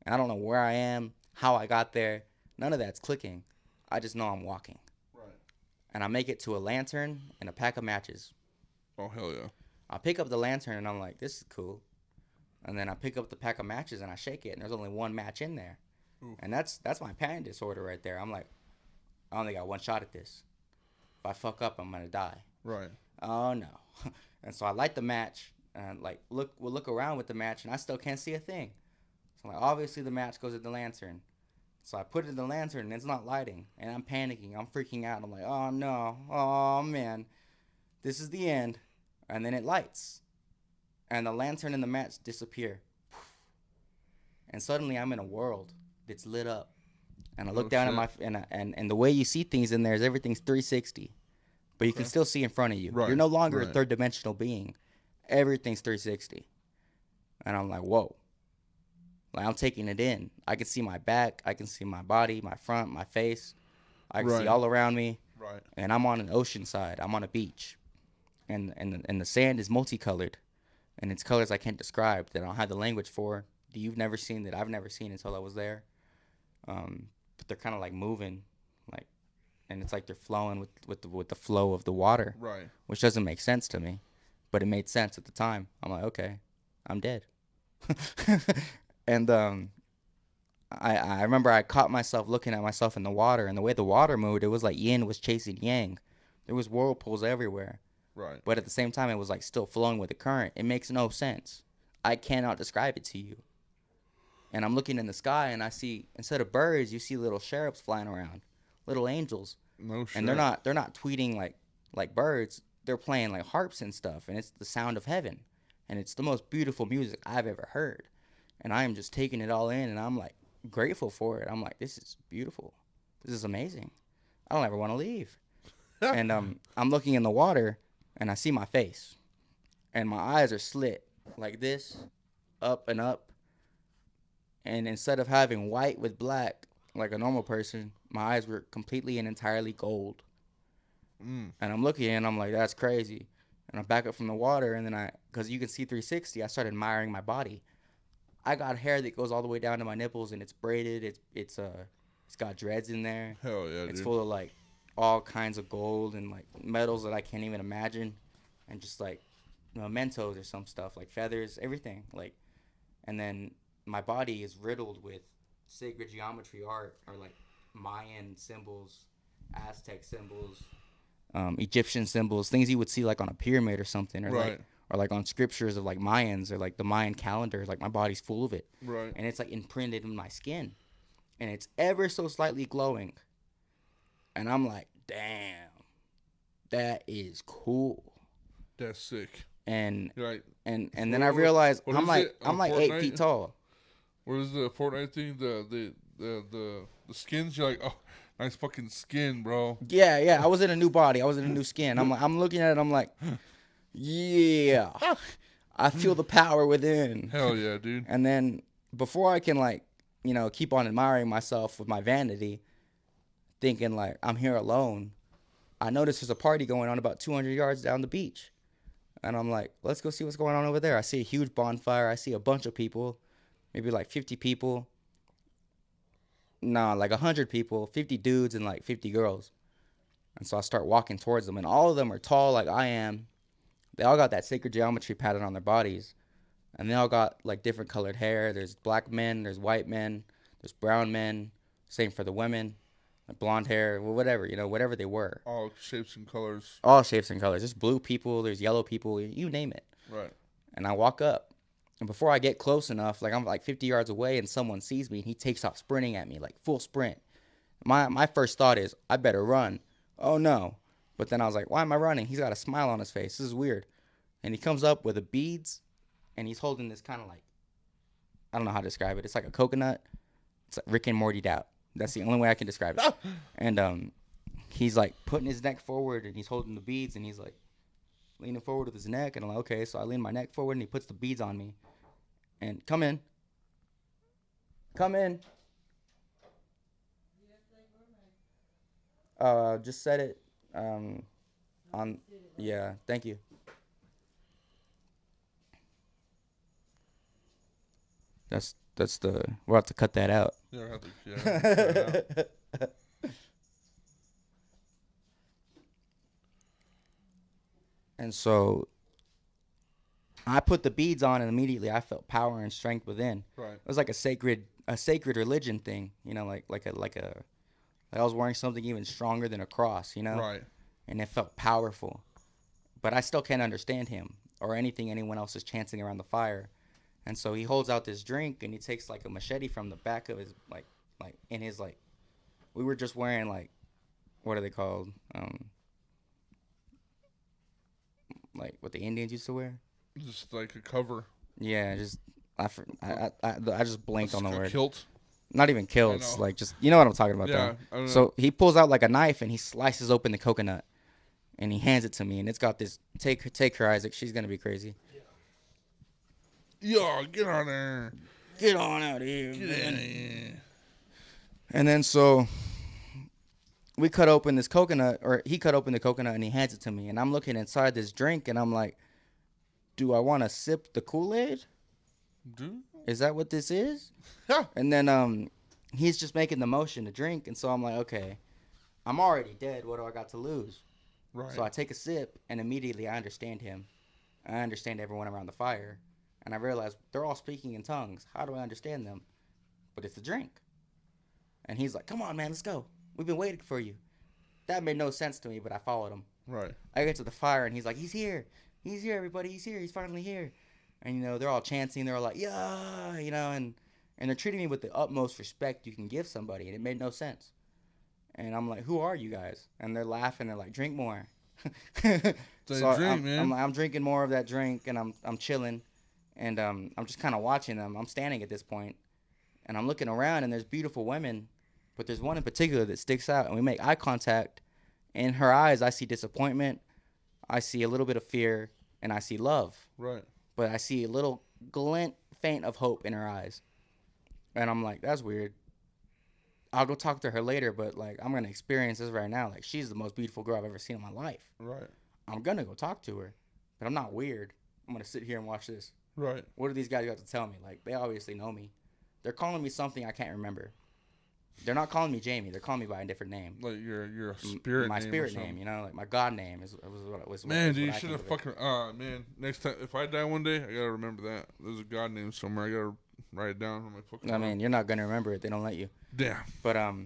And I don't know where I am, how I got there. None of that's clicking. I just know I'm walking. Right. And I make it to a lantern and a pack of matches. Oh, hell yeah. I pick up the lantern, and I'm like, this is cool. And then I pick up the pack of matches, and I shake it, and there's only one match in there. Ooh. And that's my panic disorder right there. I'm like, I only got one shot at this. If I fuck up, I'm going to die. Right. Oh, no. And so I light the match, and like look around with the match, and I still can't see a thing. So like, obviously the match goes in the lantern. So I put it in the lantern, and it's not lighting. And I'm panicking. I'm freaking out. I'm like, oh, no. Oh, man. This is the end. And then it lights. And the lantern and the match disappear. And suddenly I'm in a world that's lit up. And I look down at my... And the way you see things in there is everything's 360. But you can still see in front of you. Right. You're no longer a third-dimensional being. Everything's 360. And I'm like, whoa. Like, I'm taking it in. I can see my back. I can see my body, my front, my face. I can see all around me. Right. And I'm on an ocean side. I'm on a beach. And the sand is multicolored. And it's colors I can't describe, that I don't have the language for. That you've never seen, that I've never seen until I was there. But they're kind of like moving. Like, and it's like they're flowing with the flow of the water. Right. Which doesn't make sense to me. But it made sense at the time. I'm like, okay, I'm dead. And I remember I caught myself looking at myself in the water, and the way the water moved, it was like yin was chasing yang. There was whirlpools everywhere. Right. But at the same time, it was like still flowing with the current. It makes no sense. I cannot describe it to you. And I'm looking in the sky, and I see, instead of birds, you see little cherubs flying around, little angels. No shit. And they're not tweeting like birds. They're playing like harps and stuff, and it's the sound of heaven. And it's the most beautiful music I've ever heard. And I am just taking it all in, and I'm like grateful for it. I'm like, this is beautiful. This is amazing. I don't ever want to leave. And I'm looking in the water, and I see my face, and my eyes are slit like this, up and up. And instead of having white with black like a normal person, my eyes were completely and entirely gold. And I'm looking, and I'm like, that's crazy. And I back up from the water, and then because you can see 360, I started admiring my body. I got hair that goes all the way down to my nipples, and it's braided. It's got dreads in there. Hell yeah, It's dude. full of like all kinds of gold and like metals that I can't even imagine, and just like mementos or some stuff, like feathers, everything. Like, and then my body is riddled with sacred geometry art, or like Mayan symbols, Aztec symbols, Egyptian symbols, things you would see like on a pyramid or something, or like on scriptures of like Mayans, or like the Mayan calendar. Like, my body's full of it. Right. And it's like imprinted in my skin, and it's ever so slightly glowing. And I'm like, damn, that is cool. That's sick. And Right. and then I realized I'm like Fortnite? 8 feet tall. What is the Fortnite thing? The skins. You're like, oh, nice fucking skin, bro. Yeah. I was in a new body. I was in a new skin. I'm looking at it. I'm like, yeah, I feel the power within. Hell yeah, dude. And then before I can keep on admiring myself with my vanity, thinking like I'm here alone, I notice there's a party going on about 200 yards down the beach. And I'm like, let's go see what's going on over there. I see a huge bonfire. I see a bunch of people, maybe like 50 people. Nah, like 100 people, 50 dudes and like 50 girls. And so I start walking towards them, and all of them are tall like I am. They all got that sacred geometry pattern on their bodies. and they all got like different colored hair. There's black men, there's white men, there's brown men. Same for the women, like blonde hair, well, whatever, you know, whatever they were. All shapes and colors. All shapes and colors. There's blue people, there's yellow people, you name it. Right. And I walk up, and before I get close enough, like I'm like 50 yards away, and someone sees me, and he takes off sprinting at me, like full sprint. My first thought is, I better run. Oh no. But then I was like, why am I running? He's got a smile on his face. This is weird. And he comes up with the beads, and he's holding this kind of like, I don't know how to describe it. It's like a coconut. It's like Rick and Morty'd out. That's the only way I can describe it. And he's like putting his neck forward, and he's holding the beads, and he's like leaning forward with his neck. And I'm like, okay. So I lean my neck forward, and he puts the beads on me. And come in. Come in. Just set it on. Yeah, thank you. That's the. We'll have to cut that out. Yeah, I have to, cut it out. And so I put the beads on, and immediately I felt power and strength within. Right. It was like a sacred religion thing, you know, like I was wearing something even stronger than a cross, you know. Right. And it felt powerful, but I still can't understand him or anything anyone else is chanting around the fire. And so he holds out this drink, and he takes like a machete from the back of his like in his like. We were just wearing like, what are they called? Like what the Indians used to wear. Just like a cover. Yeah, just I just blanked on the word. Kilt. Not even kilts, like just you know what I'm talking about. Yeah. Though. So he pulls out like a knife, and he slices open the coconut, and he hands it to me, and it's got this take her Isaac, she's gonna be crazy. Yo, get on there. Get on out of here. Get in here. And then so we cut open this coconut, or he cut open the coconut, and he hands it to me, and I'm looking inside this drink, and I'm like, do I want to sip the Kool-Aid? Dude. Is that what this is? And then he's just making the motion to drink, and so I'm like, okay, I'm already dead. What do I got to lose? Right. So I take a sip, and immediately I understand him. I understand everyone around the fire, and I realize they're all speaking in tongues. How do I understand them? But it's a drink. And he's like, come on, man, let's go. We've been waiting for you. That made no sense to me, but I followed him. Right. I get to the fire, and he's like, he's here. He's here, everybody. He's here. He's finally here. And, you know, they're all chanting. They're all like, yeah, you know, and they're treating me with the utmost respect you can give somebody. And it made no sense. And I'm like, who are you guys? And they're laughing. They're like, drink more. So drink, man. I'm drinking more of that drink, and I'm chilling. And I'm just kind of watching them. I'm standing at this point, and I'm looking around, and there's beautiful women. But there's one in particular that sticks out, and we make eye contact. In her eyes, I see disappointment. I see a little bit of fear, and I see love. Right. But I see a little glint, faint of hope in her eyes. And I'm like, that's weird. I'll go talk to her later, but, like, I'm going to experience this right now. Like, she's the most beautiful girl I've ever seen in my life. Right. I'm going to go talk to her, but I'm not weird. I'm going to sit here and watch this. Right. What do these guys got to tell me? Like, they obviously know me. They're calling me something I can't remember. They're not calling me Jamie. They're calling me by a different name. Like your spirit my name. My spirit name, you know, like my God name was man, dude, you should have fucking. Man, next time if I die one day, I gotta remember that. There's a God name somewhere. I gotta write it down on my fucking. I mean, you're not gonna remember it. They don't let you. Damn. But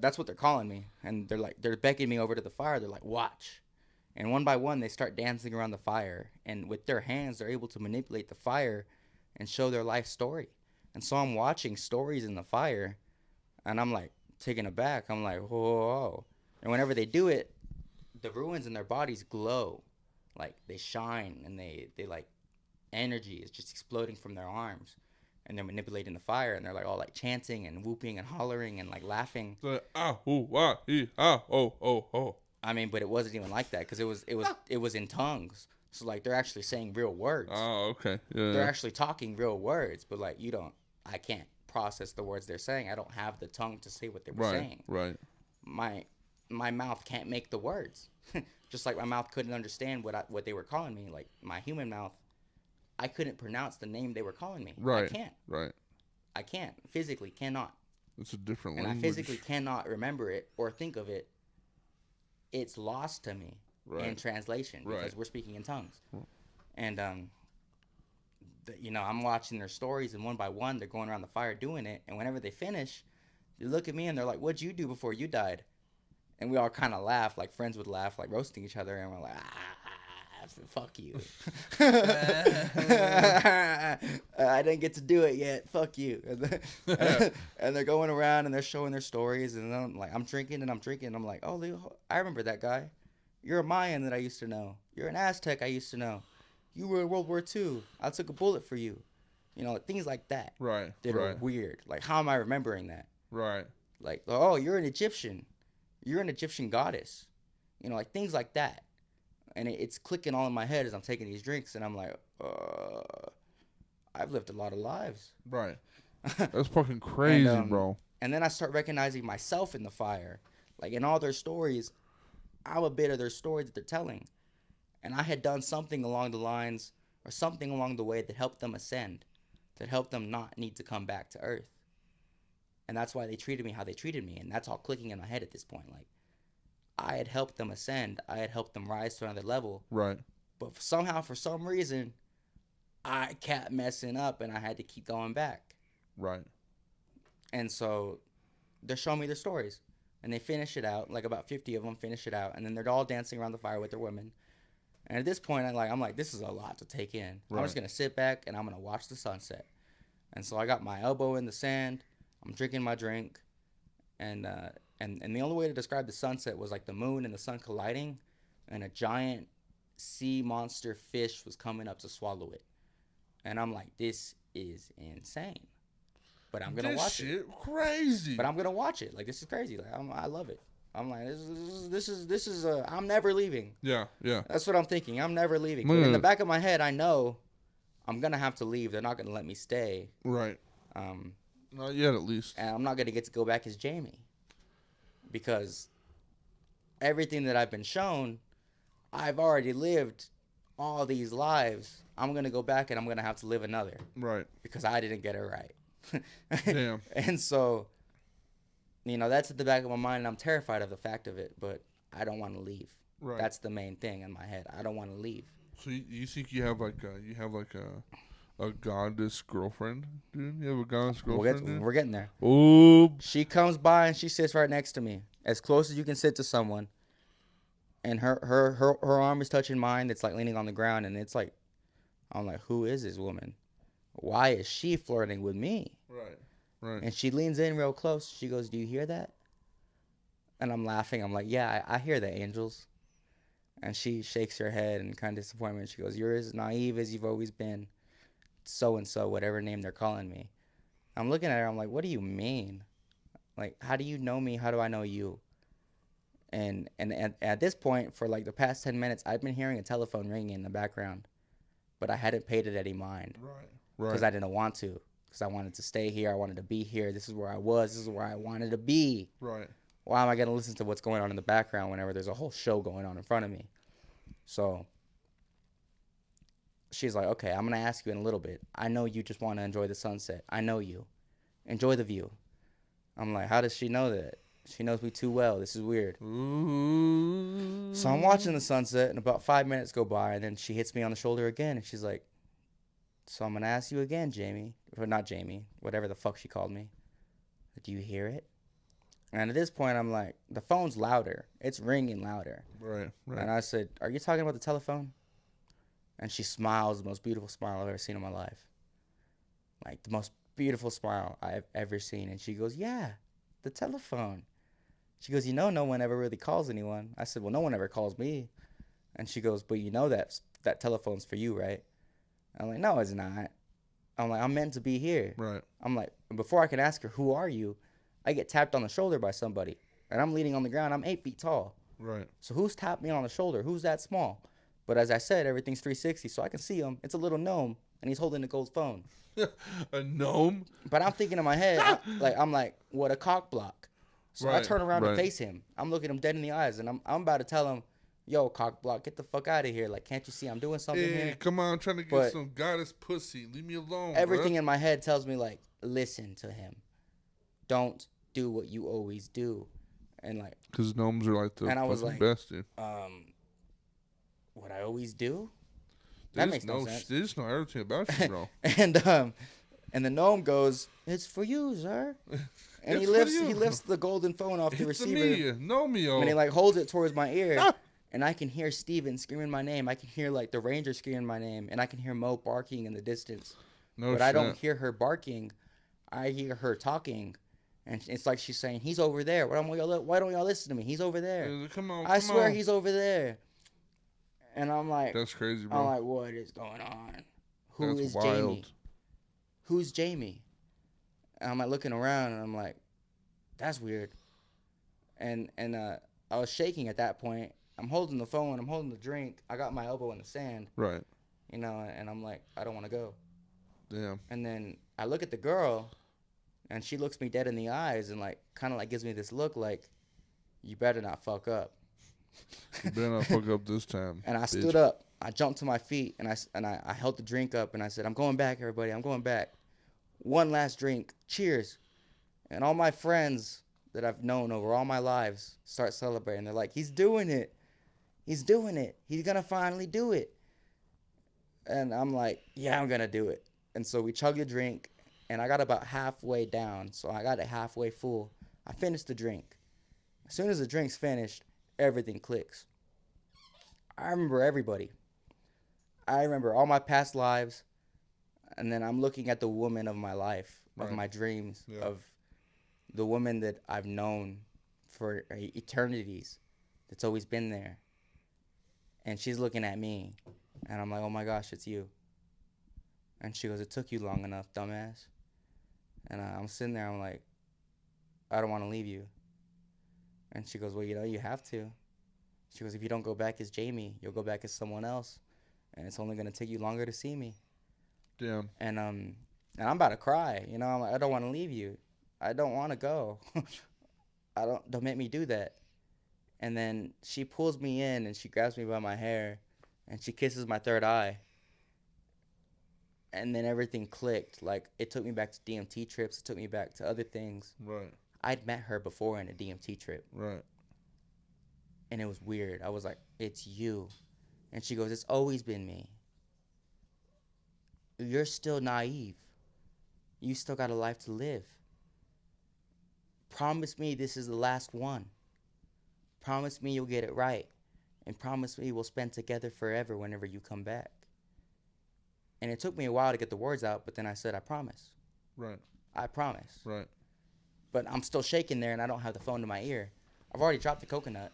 that's what they're calling me, and they're beckoning me over to the fire. They're like, watch, and one by one they start dancing around the fire, and with their hands they're able to manipulate the fire, and show their life story. And so I'm watching stories in the fire. And I'm like taken aback. I'm like, whoa. And whenever they do it, the ruins in their bodies glow. Like they shine, and they like energy is just exploding from their arms. And they're manipulating the fire, and they're like all like chanting and whooping and hollering and like laughing. I mean, but it wasn't even like that, because it was in tongues. So like they're actually saying real words. Oh, okay. Yeah. They're actually talking real words, but like I can't process the words they're saying. I don't have the tongue to say what they were saying. Right. My mouth can't make the words. Just like my mouth couldn't understand what they were calling me. Like my human mouth, I couldn't pronounce the name they were calling me. Right. I can't. Right. I can't. Physically cannot. It's a different and language. I physically cannot remember it or think of it. It's lost to me in translation because we're speaking in tongues. And you know, I'm watching their stories, and one by one, they're going around the fire doing it. And whenever they finish, they look at me and they're like, "What'd you do before you died?" And we all kind of laugh, like friends would laugh, like roasting each other, and we're like, fuck you. I didn't get to do it yet. Fuck you. And they're going around and they're showing their stories, and I'm like, I'm drinking and I'm drinking. And I'm like, oh, Leo, I remember that guy. You're a Mayan that I used to know. You're an Aztec I used to know. You were in World War II. I took a bullet for you. You know, things like that. Right. That are weird. Like, how am I remembering that? Right. Like, oh, you're an Egyptian. You're an Egyptian goddess. You know, like things like that. And it's clicking all in my head as I'm taking these drinks. And I'm like, I've lived a lot of lives. Right. That's fucking crazy, bro. And then I start recognizing myself in the fire. Like in all their stories, I'm a bit of their story that they're telling. And I had done something along the lines or something along the way that helped them ascend. That helped them not need to come back to Earth. And that's why they treated me how they treated me. And that's all clicking in my head at this point. Like, I had helped them ascend. I had helped them rise to another level. Right. But somehow, for some reason, I kept messing up and I had to keep going back. Right. And so they're showing me their stories. And they finish it out. Like about 50 of them finish it out. And then they're all dancing around the fire with their women. And at this point, I'm like, this is a lot to take in. Right. I'm just going to sit back and I'm going to watch the sunset. And so I got my elbow in the sand. I'm drinking my drink, and the only way to describe the sunset was like the moon and the sun colliding, and a giant sea monster fish was coming up to swallow it. And I'm like, this is insane. But I'm gonna watch it. Crazy. But I'm gonna watch it. Like, this is crazy. Like, I love it. I'm like, this is I'm never leaving. Yeah, yeah. That's what I'm thinking. I'm never leaving. But in the back of my head, I know I'm gonna have to leave. They're not gonna let me stay. Right. Not yet, at least. And I'm not going to get to go back as Jamie. Because everything that I've been shown, I've already lived all these lives. I'm going to go back and I'm going to have to live another. Right. Because I didn't get it right. Damn. And so, you know, that's at the back of my mind, and I'm terrified of the fact of it, but I don't want to leave. Right. That's the main thing in my head. I don't want to leave. So you think you have like a goddess girlfriend, dude? You have a goddess girlfriend? We're getting there. Ooh. She comes by and she sits right next to me, as close as you can sit to someone. And her arm is touching mine. It's like leaning on the ground, and it's like, I'm like, who is this woman? Why is she flirting with me? Right, right. And she leans in real close. She goes, do you hear that? And I'm laughing. I'm like, yeah, I hear the angels. And she shakes her head in kind of disappointment. She goes, you're as naive as you've always been. So-and-so, whatever name they're calling me. I'm looking at her. I'm like, what do you mean? Like, how do you know me? How do I know you? And at this point, for like the past 10 minutes, I've been hearing a telephone ringing in the background. But I hadn't paid it any mind. Right. Because I didn't want to. Because I wanted to stay here. I wanted to be here. This is where I was. This is where I wanted to be. Right. Why am I going to listen to what's going on in the background whenever there's a whole show going on in front of me? So she's like, okay, I'm going to ask you in a little bit. I know you just want to enjoy the sunset. I know you. Enjoy the view. I'm like, how does she know that? She knows me too well. This is weird. Ooh. So I'm watching the sunset, and about 5 minutes go by, and then she hits me on the shoulder again, and she's like, so I'm going to ask you again, Jamie. Or not Jamie. Whatever the fuck she called me. Do you hear it? And at this point, I'm like, the phone's louder. It's ringing louder. Right, right. And I said, are you talking about the telephone? And she smiles, the most beautiful smile I've ever seen in my life. Like, the most beautiful smile I've ever seen. And she goes, yeah, the telephone. She goes, you know, no one ever really calls anyone. I said, well, no one ever calls me. And she goes, but you know that telephone's for you, right? I'm like, no, it's not. I'm like, I'm meant to be here. Right. I'm like, before I can ask her, who are you? I get tapped on the shoulder by somebody. And I'm leaning on the ground. I'm 8 feet tall. Right. So who's tapped me on the shoulder? Who's that small? But as I said, everything's 360, so I can see him. It's a little gnome, and he's holding the gold phone. A gnome? But I'm thinking in my head, I'm like, what a cock block. So I turn around and face him. I'm looking him dead in the eyes, and I'm about to tell him, yo, cock block, get the fuck out of here. Like, can't you see I'm doing something here? Come on, I'm trying to get some goddess pussy. Leave me alone. Everything in my head tells me, like, listen to him. Don't do what you always do. And, like, because gnomes are like the best, dude. What I always do? That makes no sense. They just know everything about you, bro. And the gnome goes, "It's for you, sir." And he lifts the golden phone off the receiver. It's me, no me, And he like holds it towards my ear, and I can hear Steven screaming my name. I can hear like the ranger screaming my name, and I can hear Mo barking in the distance. But I don't hear her barking. I hear her talking, and it's like she's saying, "He's over there. Why don't y'all listen to me? He's over there. Come on, I swear he's over there." And I'm like, that's crazy, bro. I'm like, what is going on? Who that's is wild. Jamie? Who's Jamie? And I'm like looking around, and I'm like, that's weird. And I was shaking at that point. I'm holding the phone. I'm holding the drink. I got my elbow in the sand. Right. You know, and I'm like, I don't want to go. Damn. And then I look at the girl, and she looks me dead in the eyes and like kind of like gives me this look like, you better not fuck up. You better not fuck up this time. And I stood up. I jumped to my feet, and I held the drink up, and I said, "I'm going back, everybody. I'm going back. One last drink. Cheers." And all my friends that I've known over all my lives start celebrating. They're like, "He's doing it. He's doing it. He's going to finally do it." And I'm like, "Yeah, I'm going to do it." And so we chugged the drink, and I got about halfway down. So I got it halfway full. I finished the drink. As soon as the drink's finished, everything clicks. I remember everybody. I remember all my past lives. And then I'm looking at the woman of my life, of my dreams, of the woman that I've known for eternities, that's always been there. And she's looking at me. And I'm like, "Oh my gosh, it's you." And she goes, "It took you long enough, dumbass." And I'm sitting there, I'm like, "I don't want to leave you." And she goes, "Well, you know, you have to." She goes, "If you don't go back as Jamie, you'll go back as someone else. And it's only going to take you longer to see me." Damn. And I'm about to cry. You know, I'm like, "I don't want to leave you. I don't want to go. Don't make me do that." And then she pulls me in, and she grabs me by my hair, and she kisses my third eye. And then everything clicked. Like, it took me back to DMT trips. It took me back to other things. Right. I'd met her before in a DMT trip. Right. And it was weird. I was like, "It's you." And she goes, "It's always been me. You're still naive. You still got a life to live. Promise me this is the last one. Promise me you'll get it right. And promise me we'll spend together forever whenever you come back." And it took me a while to get the words out, but then I said, "I promise." Right. I promise. Right. But I'm still shaking there, and I don't have the phone to my ear. I've already dropped the coconut.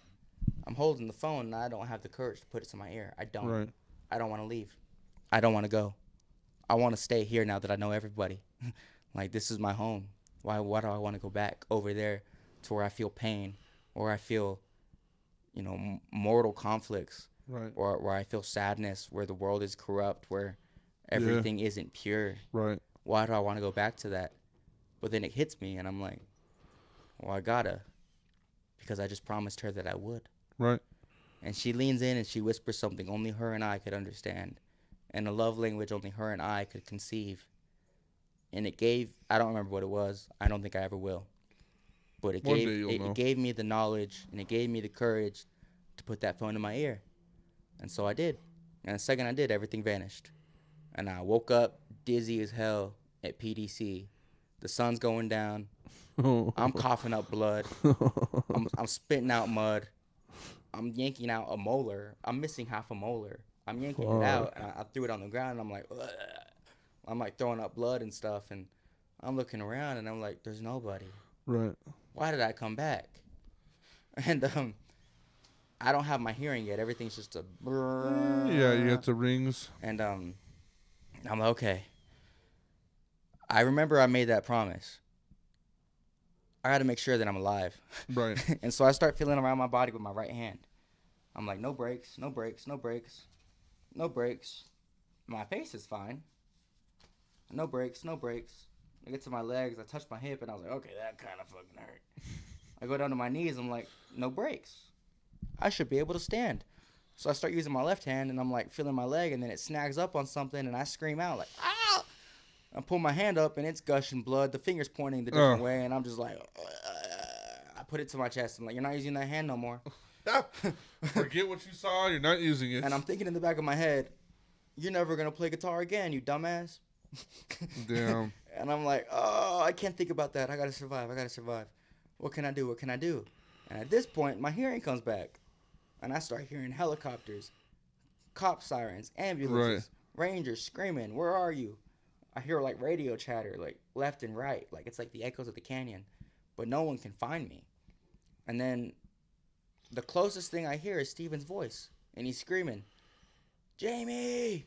I'm holding the phone, and I don't have the courage to put it to my ear. I don't. Right. I don't want to leave. I don't want to go. I want to stay here now that I know everybody. Like, this is my home. Why do I want to go back over there to where I feel pain, or I feel, you know, mortal conflicts, Right. or where I feel sadness, where the world is corrupt, where everything isn't pure. Right. Why do I want to go back to that? But then it hits me, and I'm like, well, I gotta, because I just promised her that I would. Right. And she leans in and she whispers something only her and I could understand, in a love language only her and I could conceive. And it gave, I don't remember what it was. I don't think I ever will. But it gave me the knowledge, and it gave me the courage to put that phone in my ear. And so I did. And the second I did, everything vanished. And I woke up dizzy as hell at PDC. The sun's going down. I'm coughing up blood. I'm spitting out mud. I'm yanking out a molar. I'm missing half a molar. I'm yanking it out, and I threw it on the ground, and I'm like, ugh. I'm like throwing up blood and stuff, and I'm looking around, and I'm like, there's nobody. Right. Why did I come back? And I don't have my hearing yet. Everything's just a brrr. Yeah, you got the rings. And I'm like, okay. I remember I made that promise. I got to make sure that I'm alive. Right. And so I start feeling around my body with my right hand. I'm like, no brakes, no brakes, no brakes, no brakes. My face is fine. No brakes, no brakes. I get to my legs, I touch my hip, and I was like, okay, that kind of fucking hurt. I go down to my knees, I'm like, no brakes. I should be able to stand. So I start using my left hand, and I'm like feeling my leg, and then it snags up on something, and I scream out like, ah! I pull my hand up, and it's gushing blood. The finger's pointing the different way, and I'm just like, I put it to my chest. I'm like, you're not using that hand no more. Forget what you saw. You're not using it. And I'm thinking in the back of my head, you're never going to play guitar again, you dumbass. Damn. And I'm like, oh, I can't think about that. I got to survive. I got to survive. What can I do? What can I do? And at this point, my hearing comes back. And I start hearing helicopters, cop sirens, ambulances, rangers screaming, where are you? I hear like radio chatter, like left and right. Like it's like the echoes of the canyon. But no one can find me. And then the closest thing I hear is Steven's voice. And he's screaming, Jamie!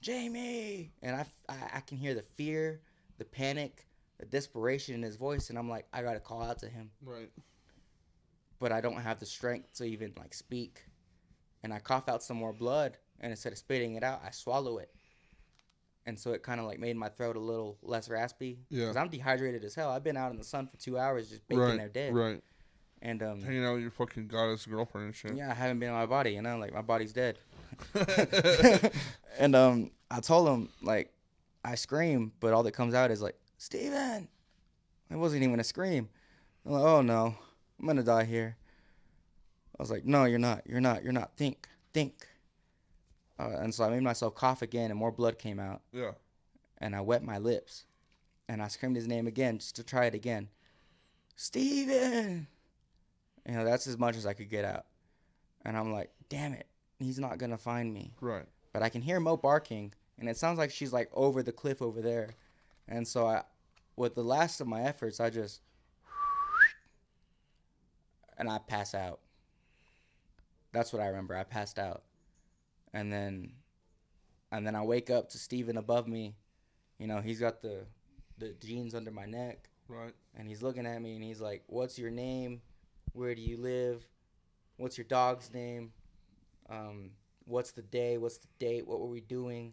Jamie! And I can hear the fear, the panic, the desperation in his voice. And I'm like, I got to call out to him. Right. But I don't have the strength to even like speak. And I cough out some more blood. And instead of spitting it out, I swallow it. And so it kind of like made my throat a little less raspy. Yeah. Because I'm dehydrated as hell. I've been out in the sun for 2 hours just baking there dead. Right. And hanging out with your fucking goddess girlfriend and shit. yeah, I haven't been in my body, you know, like my body's dead. And I told him like I scream, but all that comes out is like, Steven. It wasn't even a scream. I'm like, oh no, I'm gonna die here. I was like, no, you're not. You're not. You're not. Think. And so I made myself cough again, and more blood came out. Yeah. And I wet my lips, and I screamed his name again just to try it again. Steven. You know, that's as much as I could get out. And I'm like, damn it, he's not gonna find me. Right. But I can hear Mo barking, and it sounds like she's like over the cliff over there. And so with the last of my efforts, I pass out. That's what I remember. I passed out. And then I wake up to Steven above me. You know, he's got the jeans under my neck. Right. And he's looking at me and he's like, what's your name? Where do you live? What's your dog's name? What's the day? What's the date? What were we doing?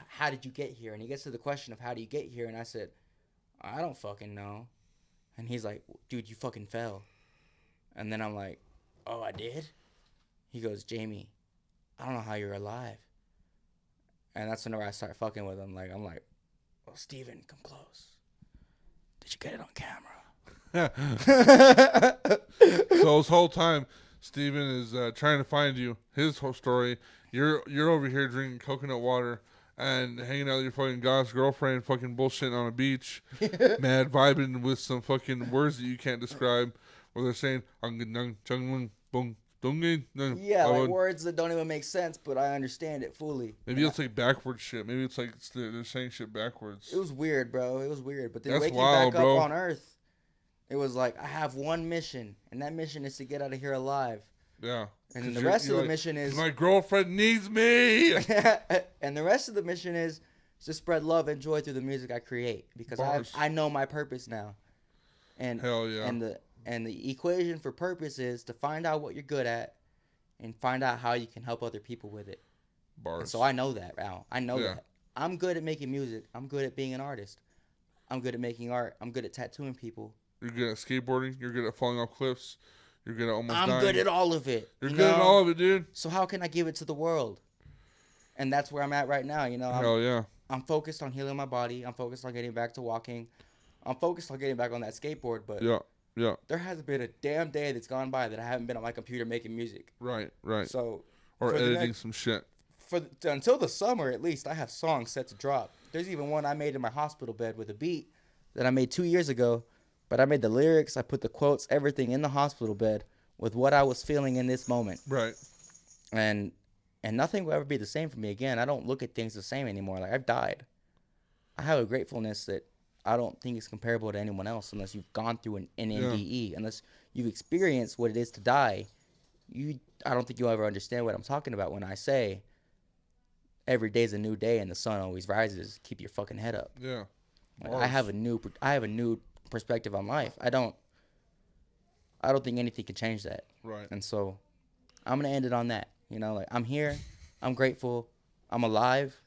How did you get here? And he gets to the question of how do you get here? And I said, I don't fucking know. And he's like, dude, you fucking fell. And then I'm like, oh, I did? He goes, Jamie, I don't know how you're alive. And that's whenever I start fucking with him. Like, I'm like, oh, Steven, come close. Did you get it on camera? So this whole time, Steven is trying to find you. His whole story. You're over here drinking coconut water and hanging out with your fucking goddess girlfriend, fucking bullshitting on a beach, mad vibing with some fucking words that you can't describe, where they're saying yeah, like words that don't even make sense, but I understand it fully. Maybe it's like backwards shit. Maybe it's like they're saying shit backwards. It was weird, bro. It was weird. But then That's waking wild, back bro. up on Earth, it was like, I have one mission, and that mission is to get out of here alive. Yeah. And then the rest of the like, mission is... my girlfriend needs me! And the rest of the mission is to spread love and joy through the music I create. Because I know my purpose now. And, hell yeah. And the equation for purpose is to find out what you're good at and find out how you can help other people with it. Bars. And so I know that, Al. I know that. I'm good at making music. I'm good at being an artist. I'm good at making art. I'm good at tattooing people. You're good at skateboarding. You're good at falling off cliffs. You're good at almost dying. I'm good at all of it. You're good at all of it, dude. So how can I give it to the world? And that's where I'm at right now. You know, Hell yeah. I'm focused on healing my body. I'm focused on getting back to walking. I'm focused on getting back on that skateboard. But yeah. There hasn't been a damn day that's gone by that I haven't been on my computer making music. Right. So or editing some shit. Until the summer, at least, I have songs set to drop. There's even one I made in my hospital bed with a beat that I made 2 years ago. But I made the lyrics, I put the quotes, everything in the hospital bed with what I was feeling in this moment. Right. And nothing will ever be the same for me again. I don't look at things the same anymore. Like, I've died. I have a gratefulness that I don't think is comparable to anyone else unless you've gone through an NDE. Unless you've experienced what it is to die. I don't think you'll ever understand what I'm talking about when I say every day's a new day and the sun always rises. Keep your fucking head up. Yeah. Like, I have a new perspective on life. I don't think anything can change that. Right. And so I'm going to end it on that. You know, like, I'm here, I'm grateful, I'm alive,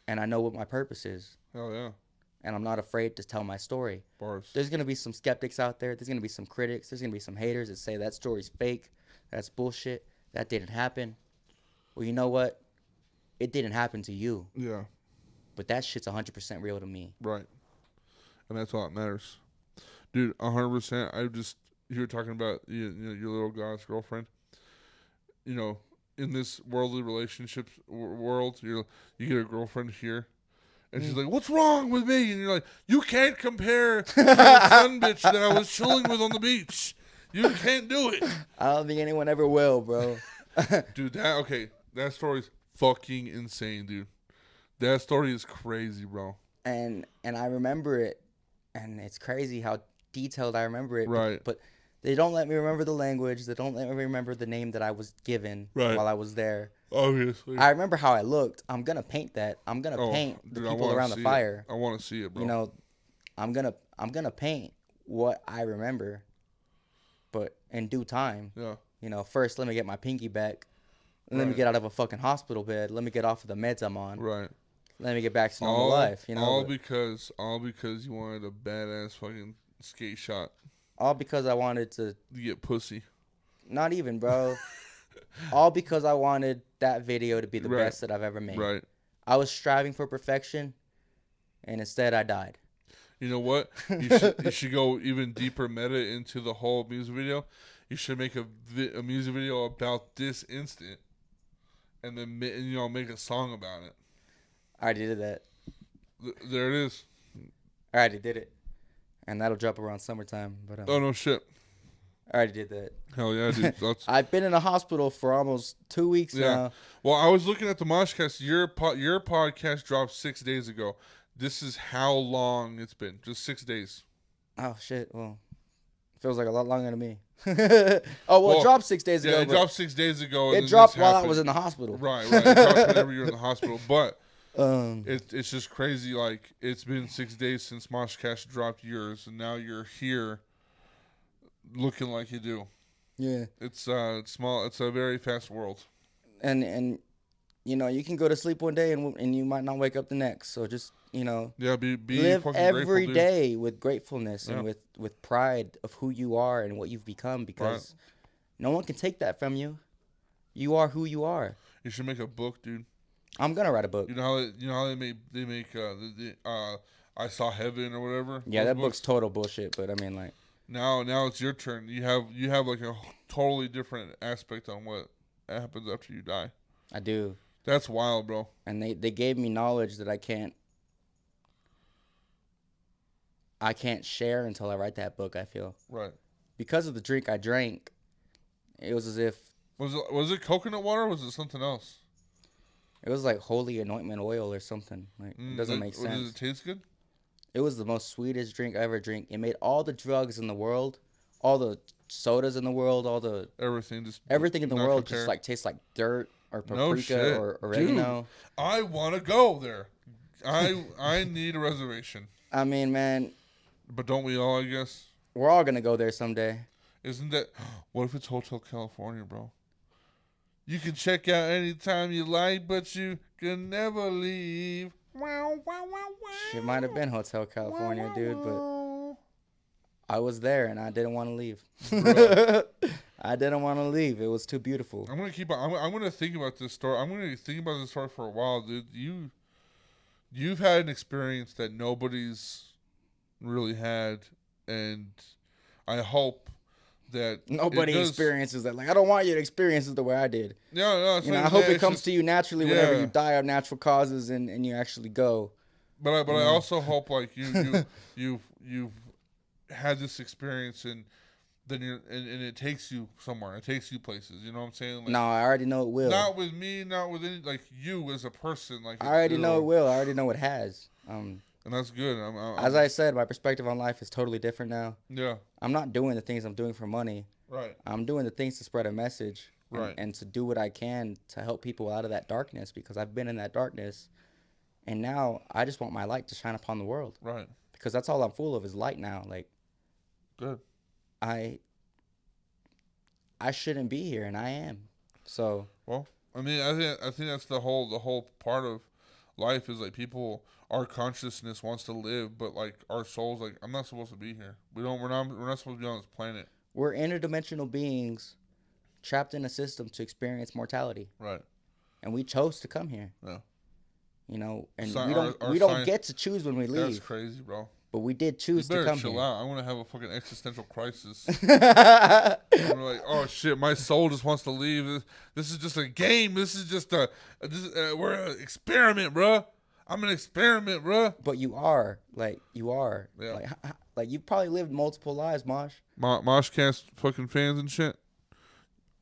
and I know what my purpose is. Hell yeah. And I'm not afraid to tell my story. Bars. There's going to be some skeptics out there. There's going to be some critics. There's going to be some haters that say that story's fake. That's bullshit. That didn't happen. Well, you know what? It didn't happen to you. Yeah. But that shit's 100% real to me. Right. And that's all that matters. Dude, 100%. You were talking about your little goddess girlfriend. You know, in this worldly relationships world, you get a girlfriend here, and she's like, "What's wrong with me?" And you're like, "You can't compare to the fun bitch that I was chilling with on the beach. You can't do it." I don't think anyone ever will, bro. Dude, that story's fucking insane, dude. That story is crazy, bro. And I remember it, and it's crazy how detailed I remember it. Right. But they don't let me remember the language. They don't let me remember the name that I was given while I was there. Obviously. I remember how I looked. I'm gonna paint that. I'm gonna paint the people around the fire. I want to see it, bro. You know, I'm gonna paint what I remember, but in due time. Yeah. You know, first let me get my pinky back. Let me get out of a fucking hospital bed. Let me get off of the meds I'm on. Right. Let me get back to normal life. You know, all because you wanted a badass fucking skate shot. All because I wanted to get pussy. Not even, bro. All because I wanted that video to be the best that I've ever made. Right. I was striving for perfection, and instead I died. You know what? You should go even deeper meta into the whole music video. You should make a music video about this instant, and then make a song about it. I already did that. There it is. I already did it, and that'll drop around summertime. But oh no shit! I already did that. Hell yeah, dude. I've been in a hospital for almost 2 weeks now. Well, I was looking at the MOSHCAST. Your podcast dropped 6 days ago. This is how long it's been. Just 6 days. Oh shit! Well, feels like a lot longer to me. It dropped 6 days ago. Yeah, it dropped 6 days ago. It dropped while I was in the hospital. Right. It dropped whenever you're in the hospital. But it's just crazy. Like, it's been 6 days since MOSHCAST dropped yours, and now you're here looking like you do. Yeah. It's small. It's a very fast world. And you know, you can go to sleep one day and you might not wake up the next. So just, you know, be live fucking every grateful, day with gratefulness and with pride of who you are and what you've become, because no one can take that from you. You are who you are. You should make a book, dude. I'm gonna write a book. You know how they make I Saw Heaven or whatever. Yeah, that book's total bullshit. But I mean, like, now it's your turn. You have like a totally different aspect on what happens after you die. I do. That's wild, bro. And they gave me knowledge that I can't share until I write that book, I feel. Right. Because of the drink I drank, it was as if... Was it coconut water or was it something else? It was like holy anointment oil or something. Like, it doesn't make sense. Does it taste good? It was the most sweetest drink I ever drank. It made all the drugs in the world, all the sodas in the world, everything in the world compare. Just like tastes like dirt or paprika or oregano. Dude, I want to go there. I need a reservation. I mean, man. But don't we all, I guess? We're all going to go there someday. Isn't that... What if it's Hotel California, bro? You can check out anytime you like, but you can never leave. It might have been Hotel California, dude, but I was there and I didn't want to leave. I didn't want to leave. It was too beautiful. I'm gonna think about this story. I'm gonna think about this story for a while, dude. You've had an experience that nobody's really had, and I hope that nobody experiences that. Like, I don't want you to experience it the way I did. No. I hope it comes to you naturally whenever you die of natural causes and you actually go. But I also hope like you've had this experience and then and it takes you somewhere. It takes you places. You know what I'm saying? Like, no, I already know it will. Not with me. Not with any, like you as a person. Like, I already know it will. I already know it has. And that's good. As I said, my perspective on life is totally different now. Yeah. I'm not doing the things I'm doing for money. Right. I'm doing the things to spread a message. Right. And to do what I can to help people out of that darkness, because I've been in that darkness. And now I just want my light to shine upon the world. Right. Because that's all I'm full of is light now. Like, good. I shouldn't be here, and I am. So. Well, I mean, I think that's the whole part of life is like people. Our consciousness wants to live, but like our souls, like, I'm not supposed to be here. We're not supposed to be on this planet. We're interdimensional beings trapped in a system to experience mortality. Right. And we chose to come here. Yeah. You know, and So we don't get to choose when we leave. That's crazy, bro. But we did You choose to better come chill here. out. I'm gonna have a fucking existential crisis. I'm like, oh shit, my soul just wants to leave. This is just a game. This is just we're an experiment, bruh. I'm an experiment, bruh. But you are. Yeah. Like you've probably lived multiple lives, Mosh. MOSHCAST fucking fans and shit.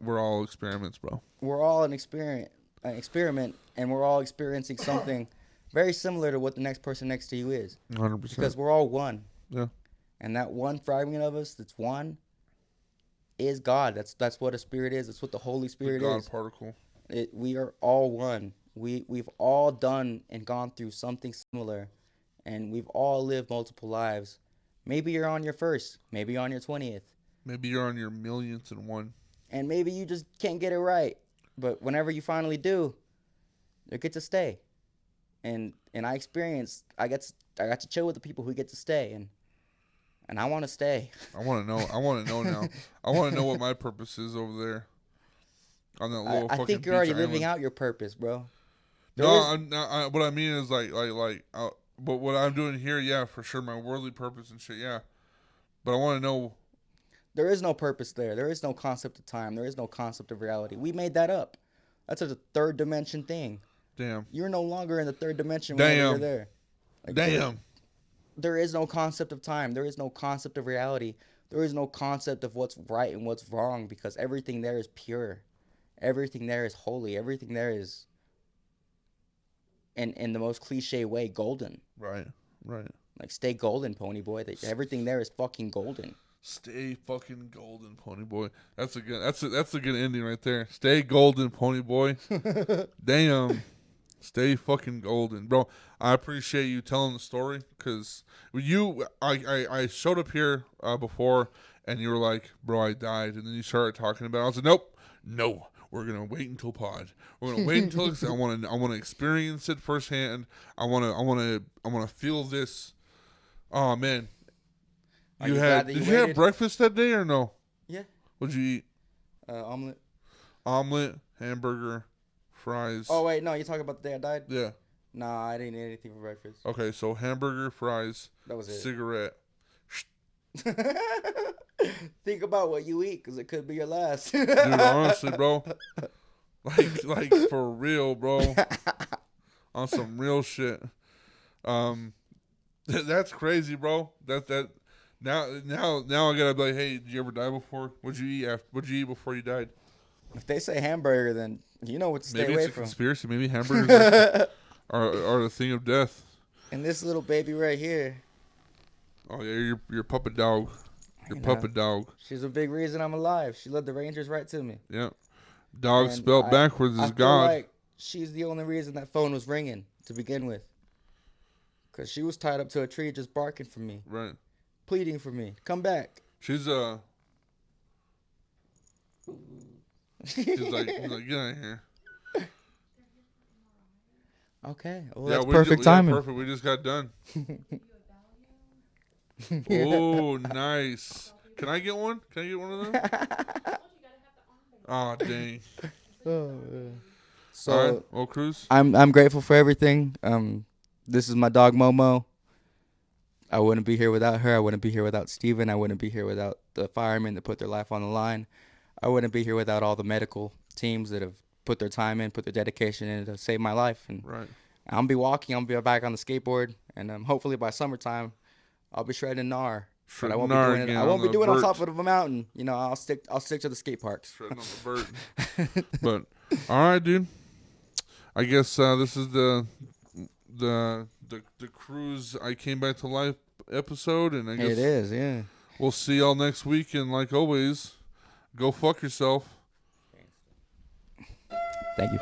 We're all experiments, bro. We're all an experiment, and we're all experiencing something very similar to what the next person next to you is. 100%. Because we're all one. Yeah. And that one fragment of us that's one is God. That's what a spirit is. That's what the Holy Spirit God is. particle. We are all one. We've all done and gone through something similar, and we've all lived multiple lives. Maybe you're on your first, maybe on your 20th, Maybe you're on your millionth and one. and maybe you just can't get it right. But whenever you finally do, you get to stay. And I got to chill with the people who get to stay, and I want to stay. I want to know. I want to know now. I want to know what my purpose is over there on that little I fucking think you're already beach living island. out your purpose, bro. No, what I mean is but what I'm doing here, yeah, for sure, my worldly purpose and shit, yeah. But I want to know. There is no purpose there. There is no concept of time. There is no concept of reality. We made that up. That's a third dimension thing. Damn. You're no longer in the third dimension whenever you're there. Damn. There is no concept of time. There is no concept of reality. There is no concept of what's right and what's wrong, because everything there is pure. Everything there is holy. Everything there is, in the most cliche way, golden. Right. Like, stay golden, pony boy. Everything there is fucking golden. Stay fucking golden, pony boy. That's a good ending right there. Stay golden, pony boy. Damn. Stay fucking golden, bro. I appreciate you telling the story, because I showed up here before, and you were like, bro, I died, and then you started talking about it. I was like, nope, no, we're gonna wait until pod. We're gonna wait until I want to experience it firsthand. I want to feel this. Oh man, Did you have breakfast that day or no? Yeah. What'd you eat? Omelet. Hamburger, fries. Oh wait, no, you talking about the day I died? Yeah. Nah, I didn't eat anything for breakfast. Okay, so hamburger, fries, That was it. cigarette. Think about what you eat, because it could be your last. Dude, honestly, bro. Like for real, bro. On some real shit. That's crazy, bro. That now I gotta be like, hey, did you ever die before? What'd you eat before you died? If they say hamburger, then you know what to stay Maybe away it's a from. conspiracy. Maybe hamburgers are the thing of death. And this little baby right here. Oh yeah, your puppet dog. Your puppet dog. She's a big reason I'm alive. She led the Rangers right to me. Yeah. Dog And spelled backwards is I God. feel like she's the only reason that phone was ringing to begin with. Because she was tied up to a tree just barking for me. Right. Pleading for me. Come back. He's like, get out of here. Okay. Well, Yeah, that's perfect timing. Perfect. We just got done. Oh, nice. Can I get one? Can I get one of them? Oh, dang. So, all right. Well, Cruz. I'm grateful for everything. This is my dog Momo. I wouldn't be here without her. I wouldn't be here without Steven. I wouldn't be here without the firemen that put their life on the line. I wouldn't be here without all the medical teams that have put their time in, put their dedication in to save my life. And Right. I'll be walking. I'll be back on the skateboard, and hopefully by summertime, I'll be shredding gnar. But I won't be doing it. I won't be doing it on top of a mountain. You know, I'll stick to the skate parks. Shredding on the vert. But all right, dude. I guess this is the cruise I came back to life episode, and I guess It is, yeah. we'll see y'all next week. And like always, go fuck yourself. Thank you.